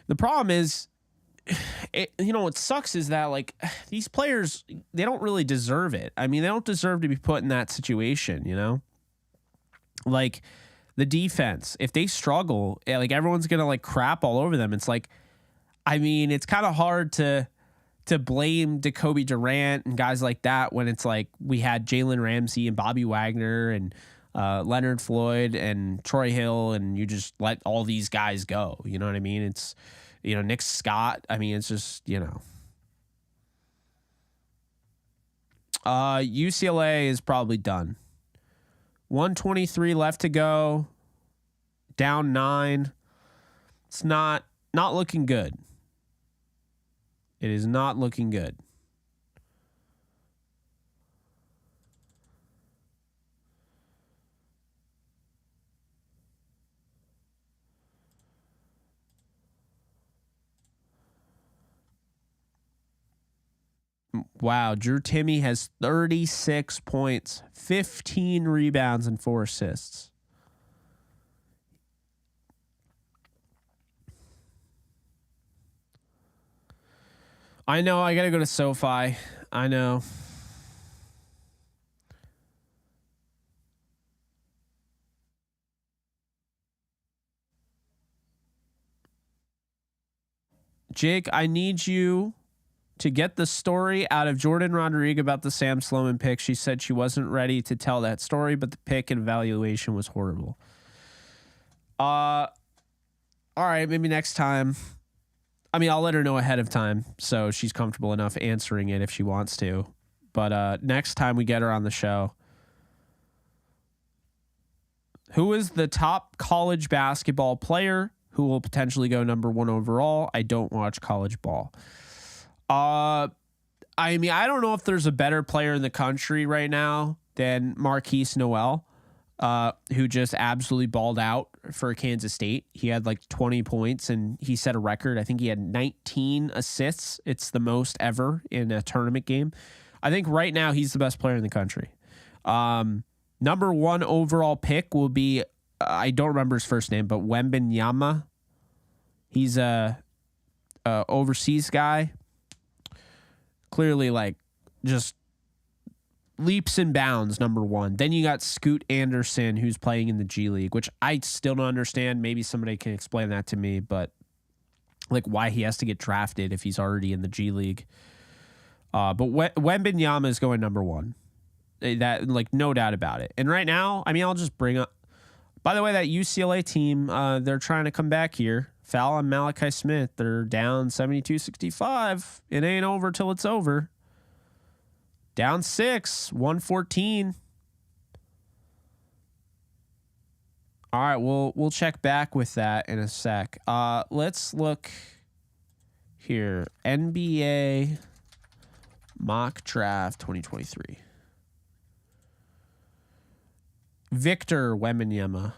The problem is, what sucks is that these players, they don't really deserve it. I mean, they don't deserve to be put in that situation, the defense, if they struggle, everyone's gonna crap all over them. It's I mean, it's kind of hard to blame Jacoby Durant and guys like that when it's we had Jalen Ramsey and Bobby Wagner and Leonard Floyd and Troy Hill, and you just let all these guys go. You know what I mean? It's, Nick Scott. I mean, it's just, UCLA is probably done. 123 left to go. Down 9. It's not looking good. It is not looking good. Wow, Drew Timme has 36 points, 15 rebounds, and 4 assists. I know, I got to go to SoFi. I know. Jake, I need you to get the story out of Jordan Rodriguez about the Sam Sloman pick. She said she wasn't ready to tell that story, but the pick and evaluation was horrible. All right, maybe next time. I mean, I'll let her know ahead of time so she's comfortable enough answering it if she wants to. But next time we get her on the show. Who is the top college basketball player who will potentially go number 1 overall? I don't watch college ball. I mean, I don't know if there's a better player in the country right now than Marquise Noel, who just absolutely balled out for Kansas State. He had like 20 points and he set a record. I think he had 19 assists. It's the most ever in a tournament game. I think right now he's the best player in the country. Number 1 overall pick will be, I don't remember his first name, but Wembanyama. He's a overseas guy. Clearly, like, just leaps and bounds, number 1. Then you got Scoot Anderson, who's playing in the G League, which I still don't understand. Maybe somebody can explain that to me, but like why he has to get drafted if he's already in the G League. But Wembanyama is going number 1. That, like, no doubt about it. And right now, I mean, I'll just bring up, by the way, that UCLA team, they're trying to come back here. Foul on Malachi Smith. They're down 72-65. It ain't over till it's over. Down 6, 114. All right, we'll check back with that in a sec. Let's look here. NBA mock draft 2023. Victor Wembanyama.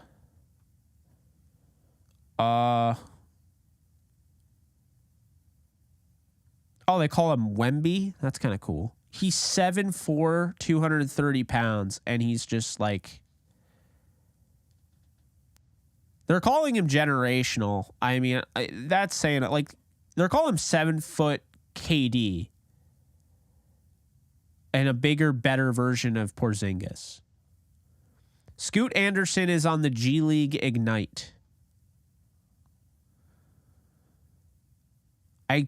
Oh, they call him Wemby? That's kind of cool. He's 7'4", 230 pounds, and he's just like... They're calling him generational. I mean, that's saying it. Like, they're calling him 7-foot KD and a bigger, better version of Porzingis. Scoot Anderson is on the G League Ignite. I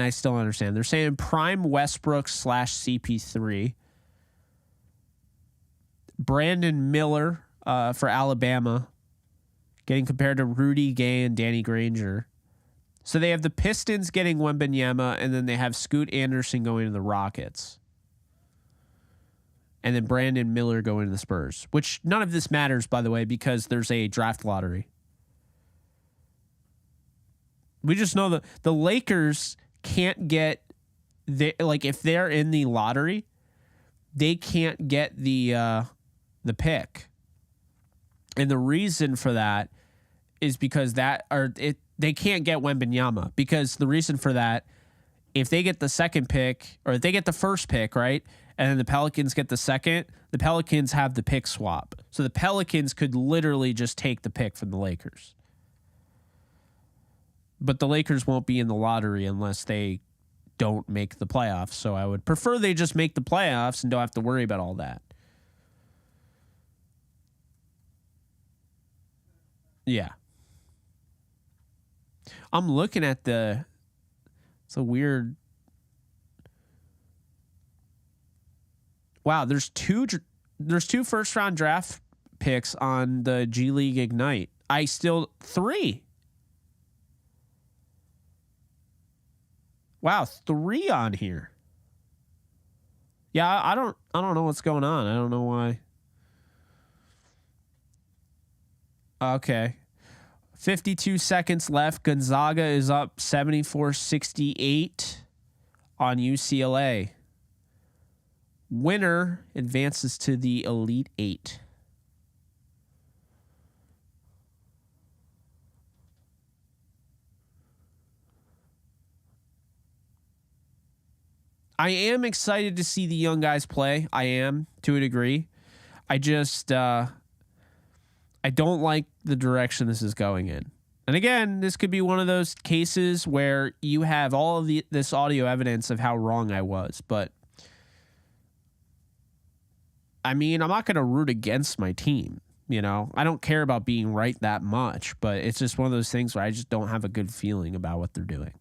still don't understand. They're saying prime Westbrook / CP3. Brandon Miller for Alabama, getting compared to Rudy Gay and Danny Granger. So they have the Pistons getting Wembanyama, and then they have Scoot Anderson going to the Rockets. And then Brandon Miller going to the Spurs, which none of this matters, by the way, because there's a draft lottery. We just know that the Lakers can't get if they're in the lottery, they can't get the pick. And the reason for that is because they can't get Wembanyama, because the reason for that, if they get the second pick, or if they get the first pick, right, and then the Pelicans get the second, the Pelicans have the pick swap. So the Pelicans could literally just take the pick from the Lakers. But the Lakers won't be in the lottery unless they don't make the playoffs. So I would prefer they just make the playoffs and don't have to worry about all that. Yeah. I'm looking at it's a weird. Wow, there's two first round draft picks on the G League Ignite. 3. Wow, 3 on here. Yeah, I don't know what's going on. I don't know why. Okay. 52 seconds left. Gonzaga is up 74-68 on UCLA. Winner advances to the Elite Eight. I am excited to see the young guys play. I am, to a degree. I just I don't like the direction this is going in. And again, this could be one of those cases where you have all of this audio evidence of how wrong I was. But I mean, I'm not going to root against my team. You know, I don't care about being right that much, but it's just one of those things where I just don't have a good feeling about what they're doing.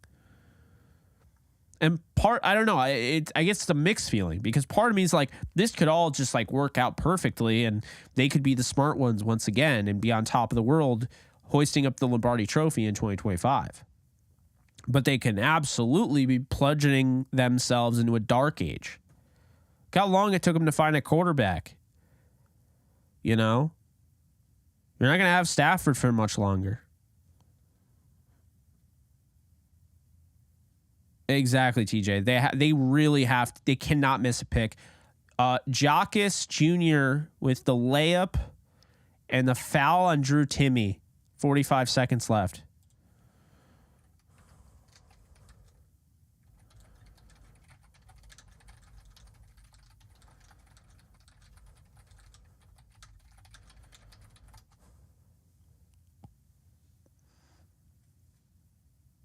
And I don't know, I guess it's a mixed feeling, because part of me is like, this could all just like work out perfectly and they could be the smart ones once again and be on top of the world, hoisting up the Lombardi Trophy in 2025. But they can absolutely be plunging themselves into a dark age. Look how long it took them to find a quarterback. You know? You're not going to have Stafford for much longer. Exactly, TJ. They really have to, they cannot miss a pick. Jacques Jr. with the layup and the foul on Drew Timme. 45 seconds left.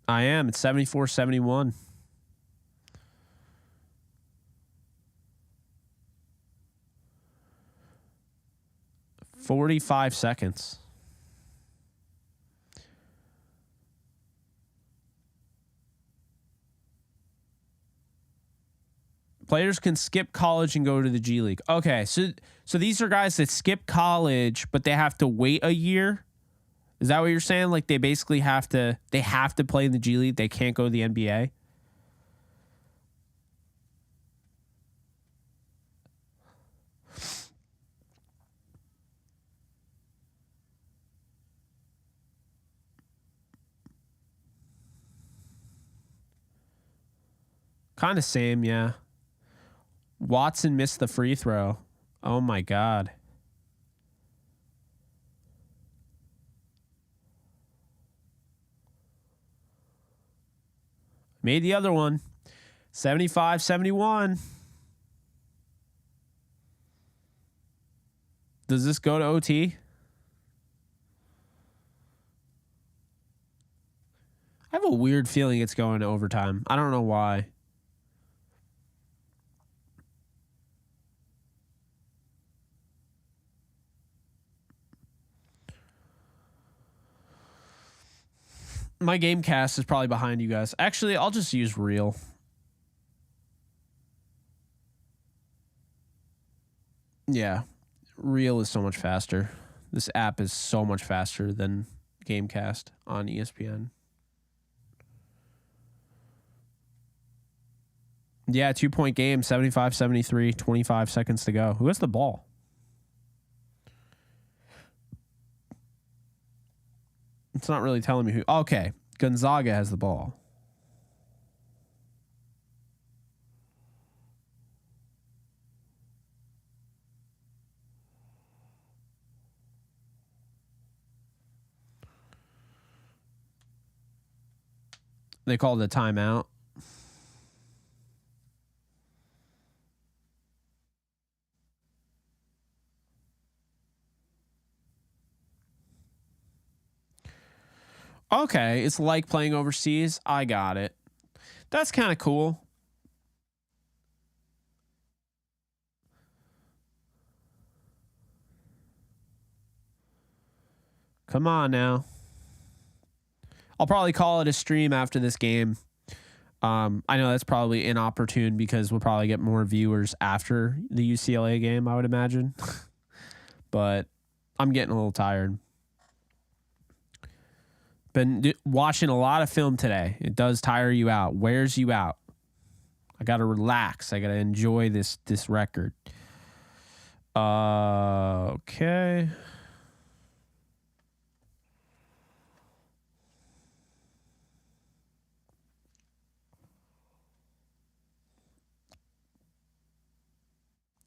I am. It's 74-71. $45 seconds. Players can skip college and go to the G League. Okay, so these are guys that skip college, but they have to wait a year. Is that what you're saying? Like they basically have to play in the G League. They can't go to the NBA. Kind of same, yeah. Watson missed the free throw. Oh my God. Made the other one. 75-71. Does this go to OT? I have a weird feeling it's going to overtime. I don't know why. My game cast is probably behind you guys. Actually, I'll just use Real. Yeah. Real is so much faster. This app is so much faster than Gamecast on ESPN. Yeah, 2-point game, 75-73, 25 seconds to go. Who has the ball? It's not really telling me who. Okay, Gonzaga has the ball. They called a timeout. Okay, it's like playing overseas. I got it. That's kind of cool. Come on now. I'll probably call it a stream after this game. I know that's probably inopportune because we'll probably get more viewers after the UCLA game, I would imagine. But I'm getting a little tired. Been watching a lot of film today. It does tire you out, wears you out. I got to relax. I got to enjoy this record. Okay.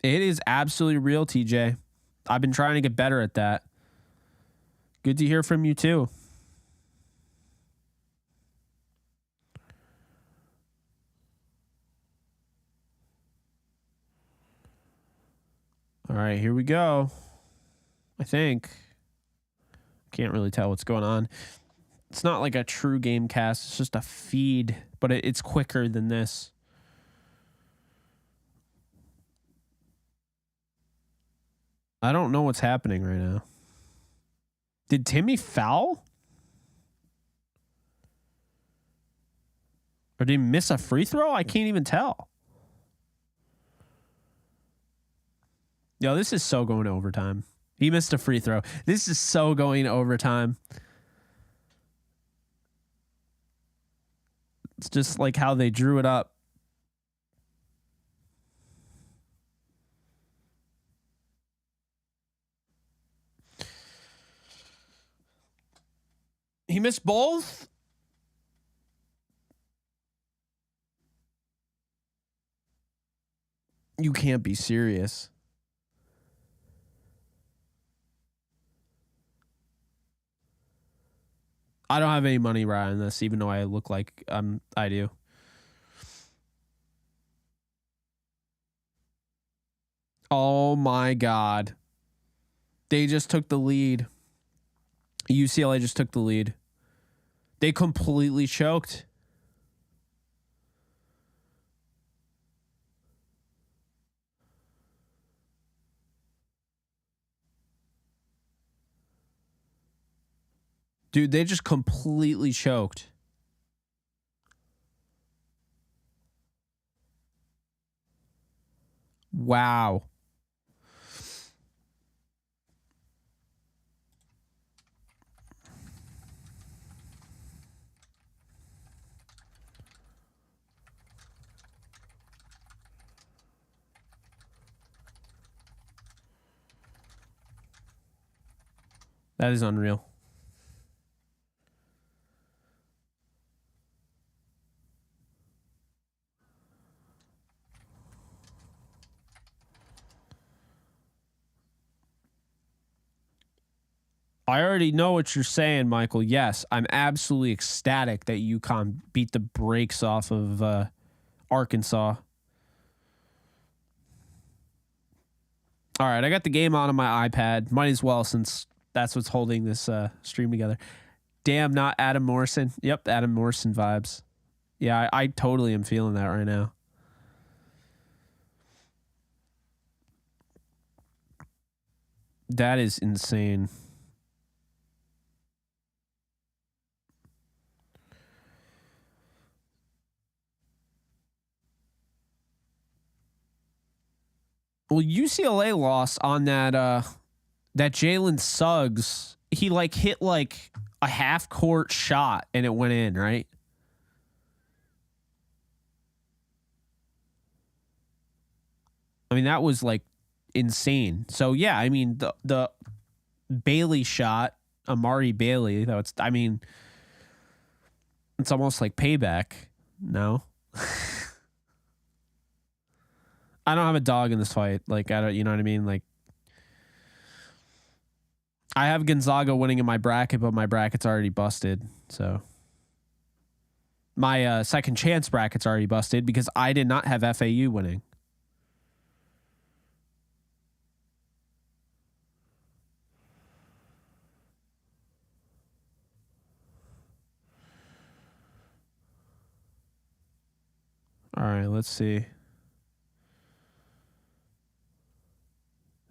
It is absolutely real, TJ. I've been trying to get better at that. Good to hear from you too. All right, here we go. I think. Can't really tell what's going on. It's not like a true game cast. It's just a feed, but it's quicker than this. I don't know what's happening right now. Did Timmy foul? Or did he miss a free throw? I can't even tell. Yo, this is so going to overtime. He missed a free throw. This is so going to overtime. It's just like how they drew it up. He missed both? You can't be serious. I don't have any money right on this, even though I look like I do. Oh my God. They just took the lead. UCLA just took the lead. They completely choked. Dude, they just completely choked. Wow. That is unreal. I already know what you're saying, Michael. Yes, I'm absolutely ecstatic that UConn beat the brakes off of Arkansas. All right, I got the game on my iPad. Might as well, since that's what's holding this stream together. Damn, not Adam Morrison. Yep, Adam Morrison vibes. Yeah, I totally am feeling that right now. That is insane. Well, UCLA lost on that Jalen Suggs. He like hit like a half court shot and it went in, right? I mean, that was like insane. So yeah, I mean the Bailey shot, Amari Bailey, though it's it's almost like payback. No. I don't have a dog in this fight. Like I don't, you know what I mean? Like I have Gonzaga winning in my bracket, but my bracket's already busted. So my second chance bracket's already busted because I did not have FAU winning. All right, let's see.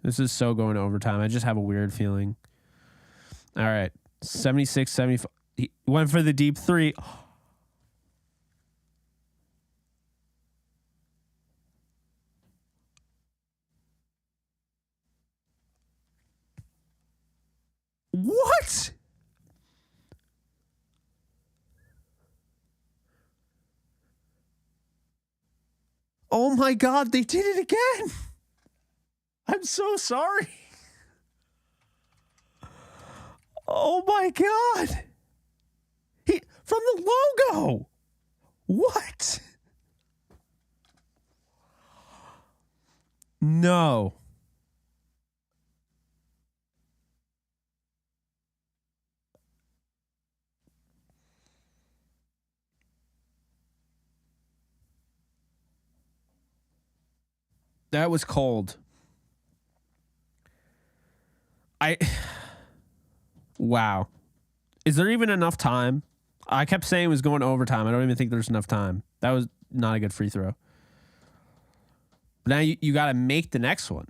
This is so going to overtime. I just have a weird feeling. All right. 76, 75. He went for the deep three. What? Oh my God, they did it again. I'm so sorry. Oh my God. From the logo. What? No. That was cold. Wow. Is there even enough time? I kept saying it was going to overtime. I don't even think there's enough time. That was not a good free throw. Now you got to make the next one.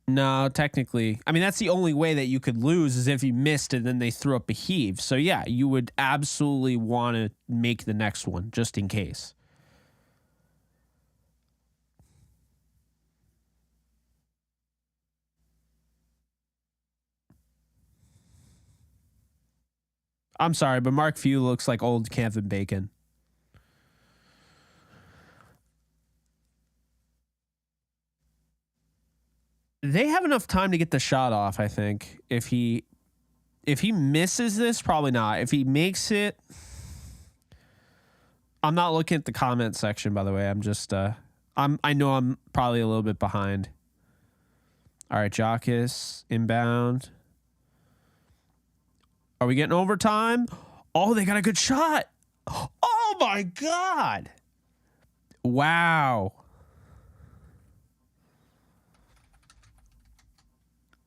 No, technically. I mean, that's the only way that you could lose is if you missed and then they threw up a heave. So, yeah, you would absolutely want to make the next one just in case. I'm sorry, but Mark Few looks like old Kevin Bacon. They have enough time to get the shot off, I think. If he misses this, probably not. If he makes it, I'm not looking at the comment section, by the way. I'm just I know I'm probably a little bit behind. All right, Jockus inbound. Are we getting overtime? Oh, they got a good shot. Oh my God. Wow.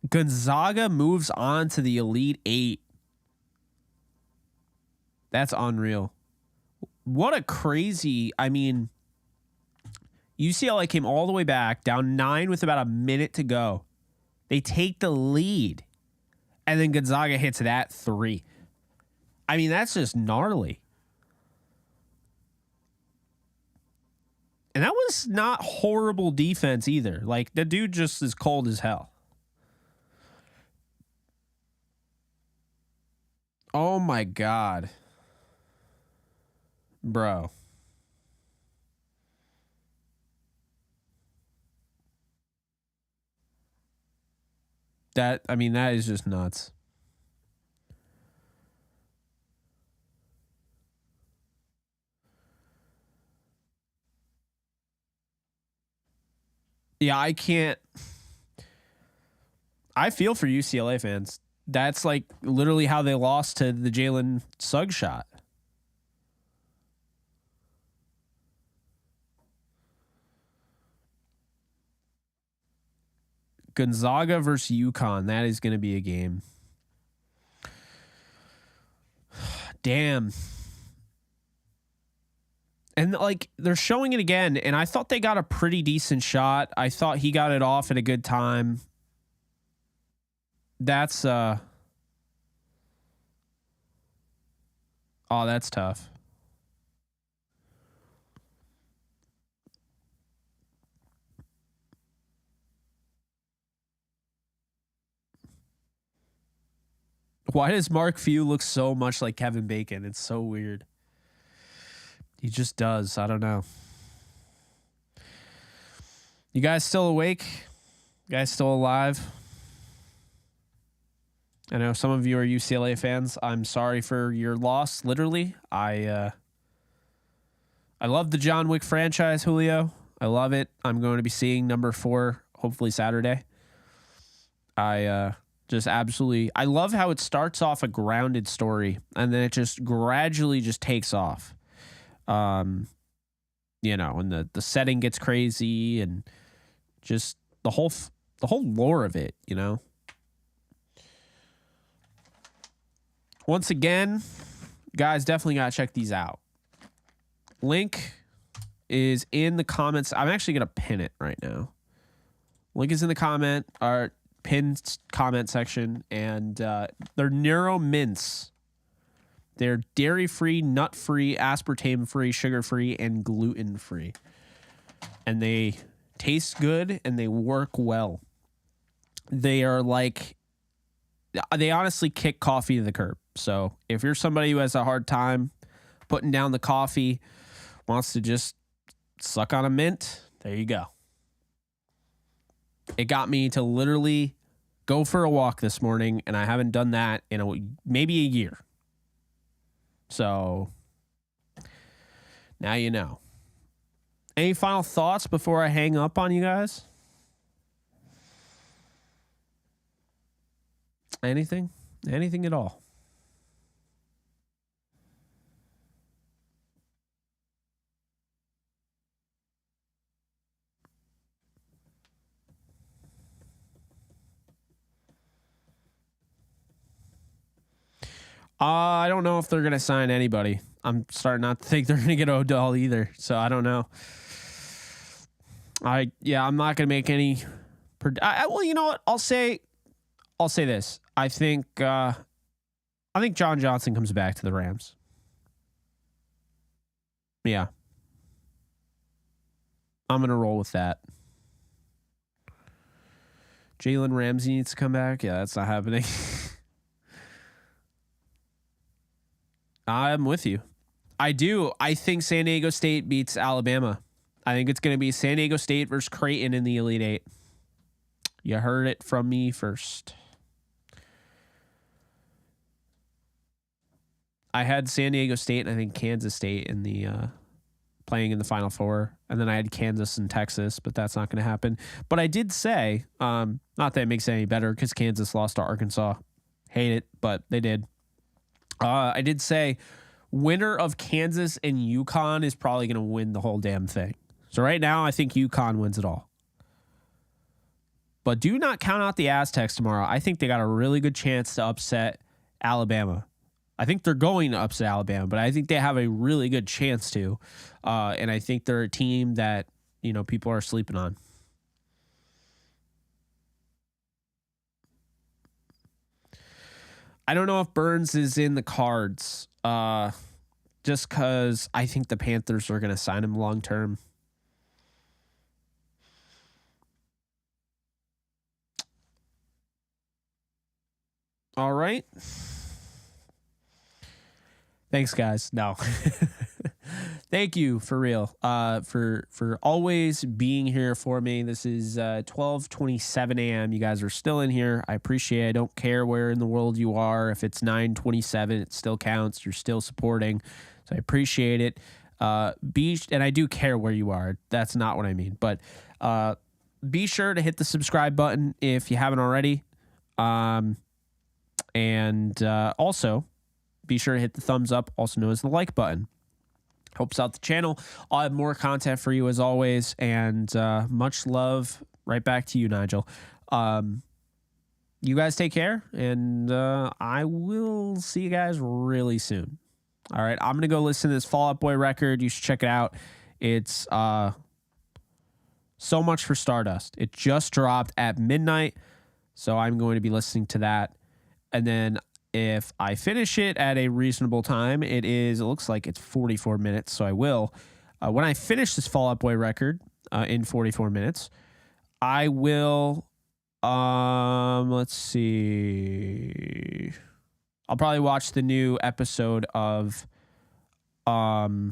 Gonzaga moves on to the Elite Eight. That's unreal. What a crazy, I mean, UCLA came all the way back, down 9 with about a minute to go. They take the lead. And then Gonzaga hits that 3. I mean, that's just gnarly. And that was not horrible defense either. Like, the dude just is cold as hell. Oh, my God. Bro. That is just nuts. Yeah, I can't. I feel for UCLA fans. That's like literally how they lost to the Jalen Suggs shot. Gonzaga versus UConn. That is going to be a game. Damn. And like they're showing it again, and I thought they got a pretty decent shot. I thought he got it off at a good time. That's that's tough. Why does Mark Few look so much like Kevin Bacon? It's so weird. He just does. I don't know. You guys still awake? You guys still alive? I know some of you are UCLA fans. I'm sorry for your loss, literally. I love the John Wick franchise, Julio. I love it. I'm going to be seeing number 4 hopefully Saturday. I love how it starts off a grounded story and then it just gradually just takes off. And the setting gets crazy and just the whole lore of it, Once again, guys, definitely got to check these out. Link is in the comments. I'm actually going to pin it right now. Link is in the pinned comment section, and they're Neuro Mints. They're dairy-free, nut-free, aspartame-free, sugar-free, and gluten-free. And they taste good, and they work well. They are like, they honestly kick coffee to the curb. So if you're somebody who has a hard time putting down the coffee, wants to just suck on a mint, there you go. It got me to literally go for a walk this morning, and I haven't done that in maybe a year. So now you know. Any final thoughts before I hang up on you guys? Anything? Anything at all? I don't know if they're going to sign anybody. I'm starting not to think they're going to get Odell either. So I don't know. I'm not going to make any. Well, you know what? I'll say this. I think John Johnson comes back to the Rams. Yeah. I'm going to roll with that. Jalen Ramsey needs to come back. Yeah, that's not happening. I'm with you. I do. I think San Diego State beats Alabama. I think it's going to be San Diego State versus Creighton in the Elite Eight. You heard it from me first. I had San Diego State and I think Kansas State in the playing in the Final Four. And then I had Kansas and Texas, but that's not going to happen. But I did say, not that it makes it any better because Kansas lost to Arkansas. Hate it, but they did. I did say winner of Kansas and UConn is probably going to win the whole damn thing. So right now, I think UConn wins it all. But do not count out the Aztecs tomorrow. I think they got a really good chance to upset Alabama. I think they're going to upset Alabama, but I think they have a really good chance to. And I think they're a team that, people are sleeping on. I don't know if Burns is in the cards just because I think the Panthers are going to sign him long term. All right. Thanks, guys. No. Thank you for real. For always being here for me. This is 12:27 a.m. You guys are still in here. I appreciate it. I don't care where in the world you are. If it's 9:27, it still counts. You're still supporting. So I appreciate it. And I do care where you are. That's not what I mean. But be sure to hit the subscribe button if you haven't already. And also be sure to hit the thumbs up, also known as the like button. Helps out the channel. I'll have more content for you as always. And much love right back to you, Nigel. You guys take care. And I will see you guys really soon. All right. I'm going to go listen to this Fall Out Boy record. You should check it out. It's So Much for Stardust. It just dropped at midnight. So I'm going to be listening to that. And then if I finish it at a reasonable time, it looks like it's 44 minutes, so I will. When I finish this Fall Out Boy record in 44 minutes, I will, let's see. I'll probably watch the new episode of, the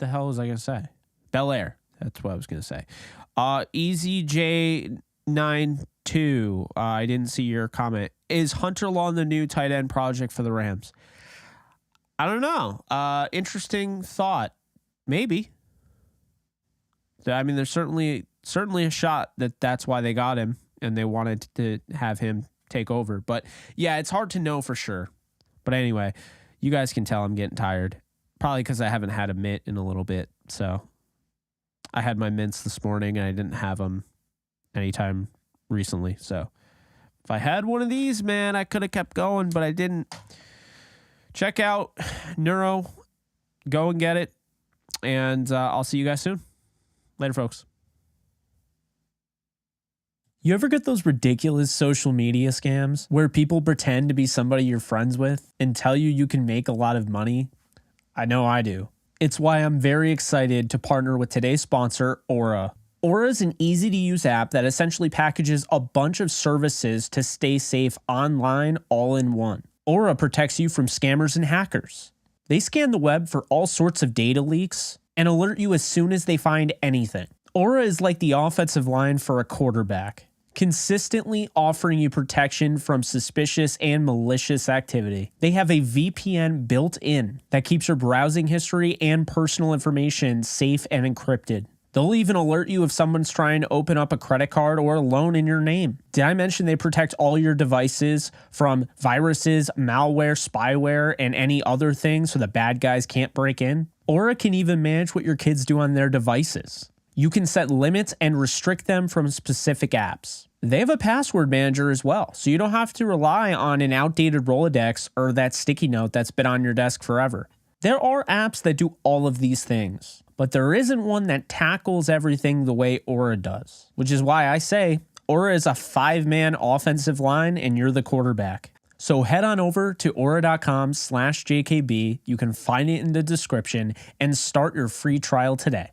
hell was I going to say? Bel Air. That's what I was going to say. EasyJ92. I didn't see your comment. Is Hunter Long the new tight end project for the Rams? I don't know. Interesting thought. Maybe. I mean, there's certainly a shot that that's why they got him and they wanted to have him take over. But yeah, it's hard to know for sure. But anyway, you guys can tell I'm getting tired. Probably because I haven't had a mint in a little bit. So I had my mints this morning and I didn't have them anytime recently. So if I had one of these, man, I could have kept going, but I didn't. Check out Neuro. Go and get it. And I'll see you guys soon. Later, folks. You ever get those ridiculous social media scams where people pretend to be somebody you're friends with and tell you can make a lot of money? I know I do. It's why I'm very excited to partner with today's sponsor, Aura. Aura is an easy-to-use app that essentially packages a bunch of services to stay safe online all in one. Aura protects you from scammers and hackers. They scan the web for all sorts of data leaks and alert you as soon as they find anything. Aura is like the offensive line for a quarterback, consistently offering you protection from suspicious and malicious activity. They have a VPN built in that keeps your browsing history and personal information safe and encrypted. They'll even alert you if someone's trying to open up a credit card or a loan in your name. Did I mention they protect all your devices from viruses, malware, spyware, and any other things so the bad guys can't break in? Aura can even manage what your kids do on their devices. You can set limits and restrict them from specific apps. They have a password manager as well, so you don't have to rely on an outdated Rolodex or that sticky note that's been on your desk forever. There are apps that do all of these things, but there isn't one that tackles everything the way Aura does, which is why I say Aura is a 5-man offensive line and you're the quarterback. So head on over to aura.com/JKB. You can find it in the description and start your free trial today.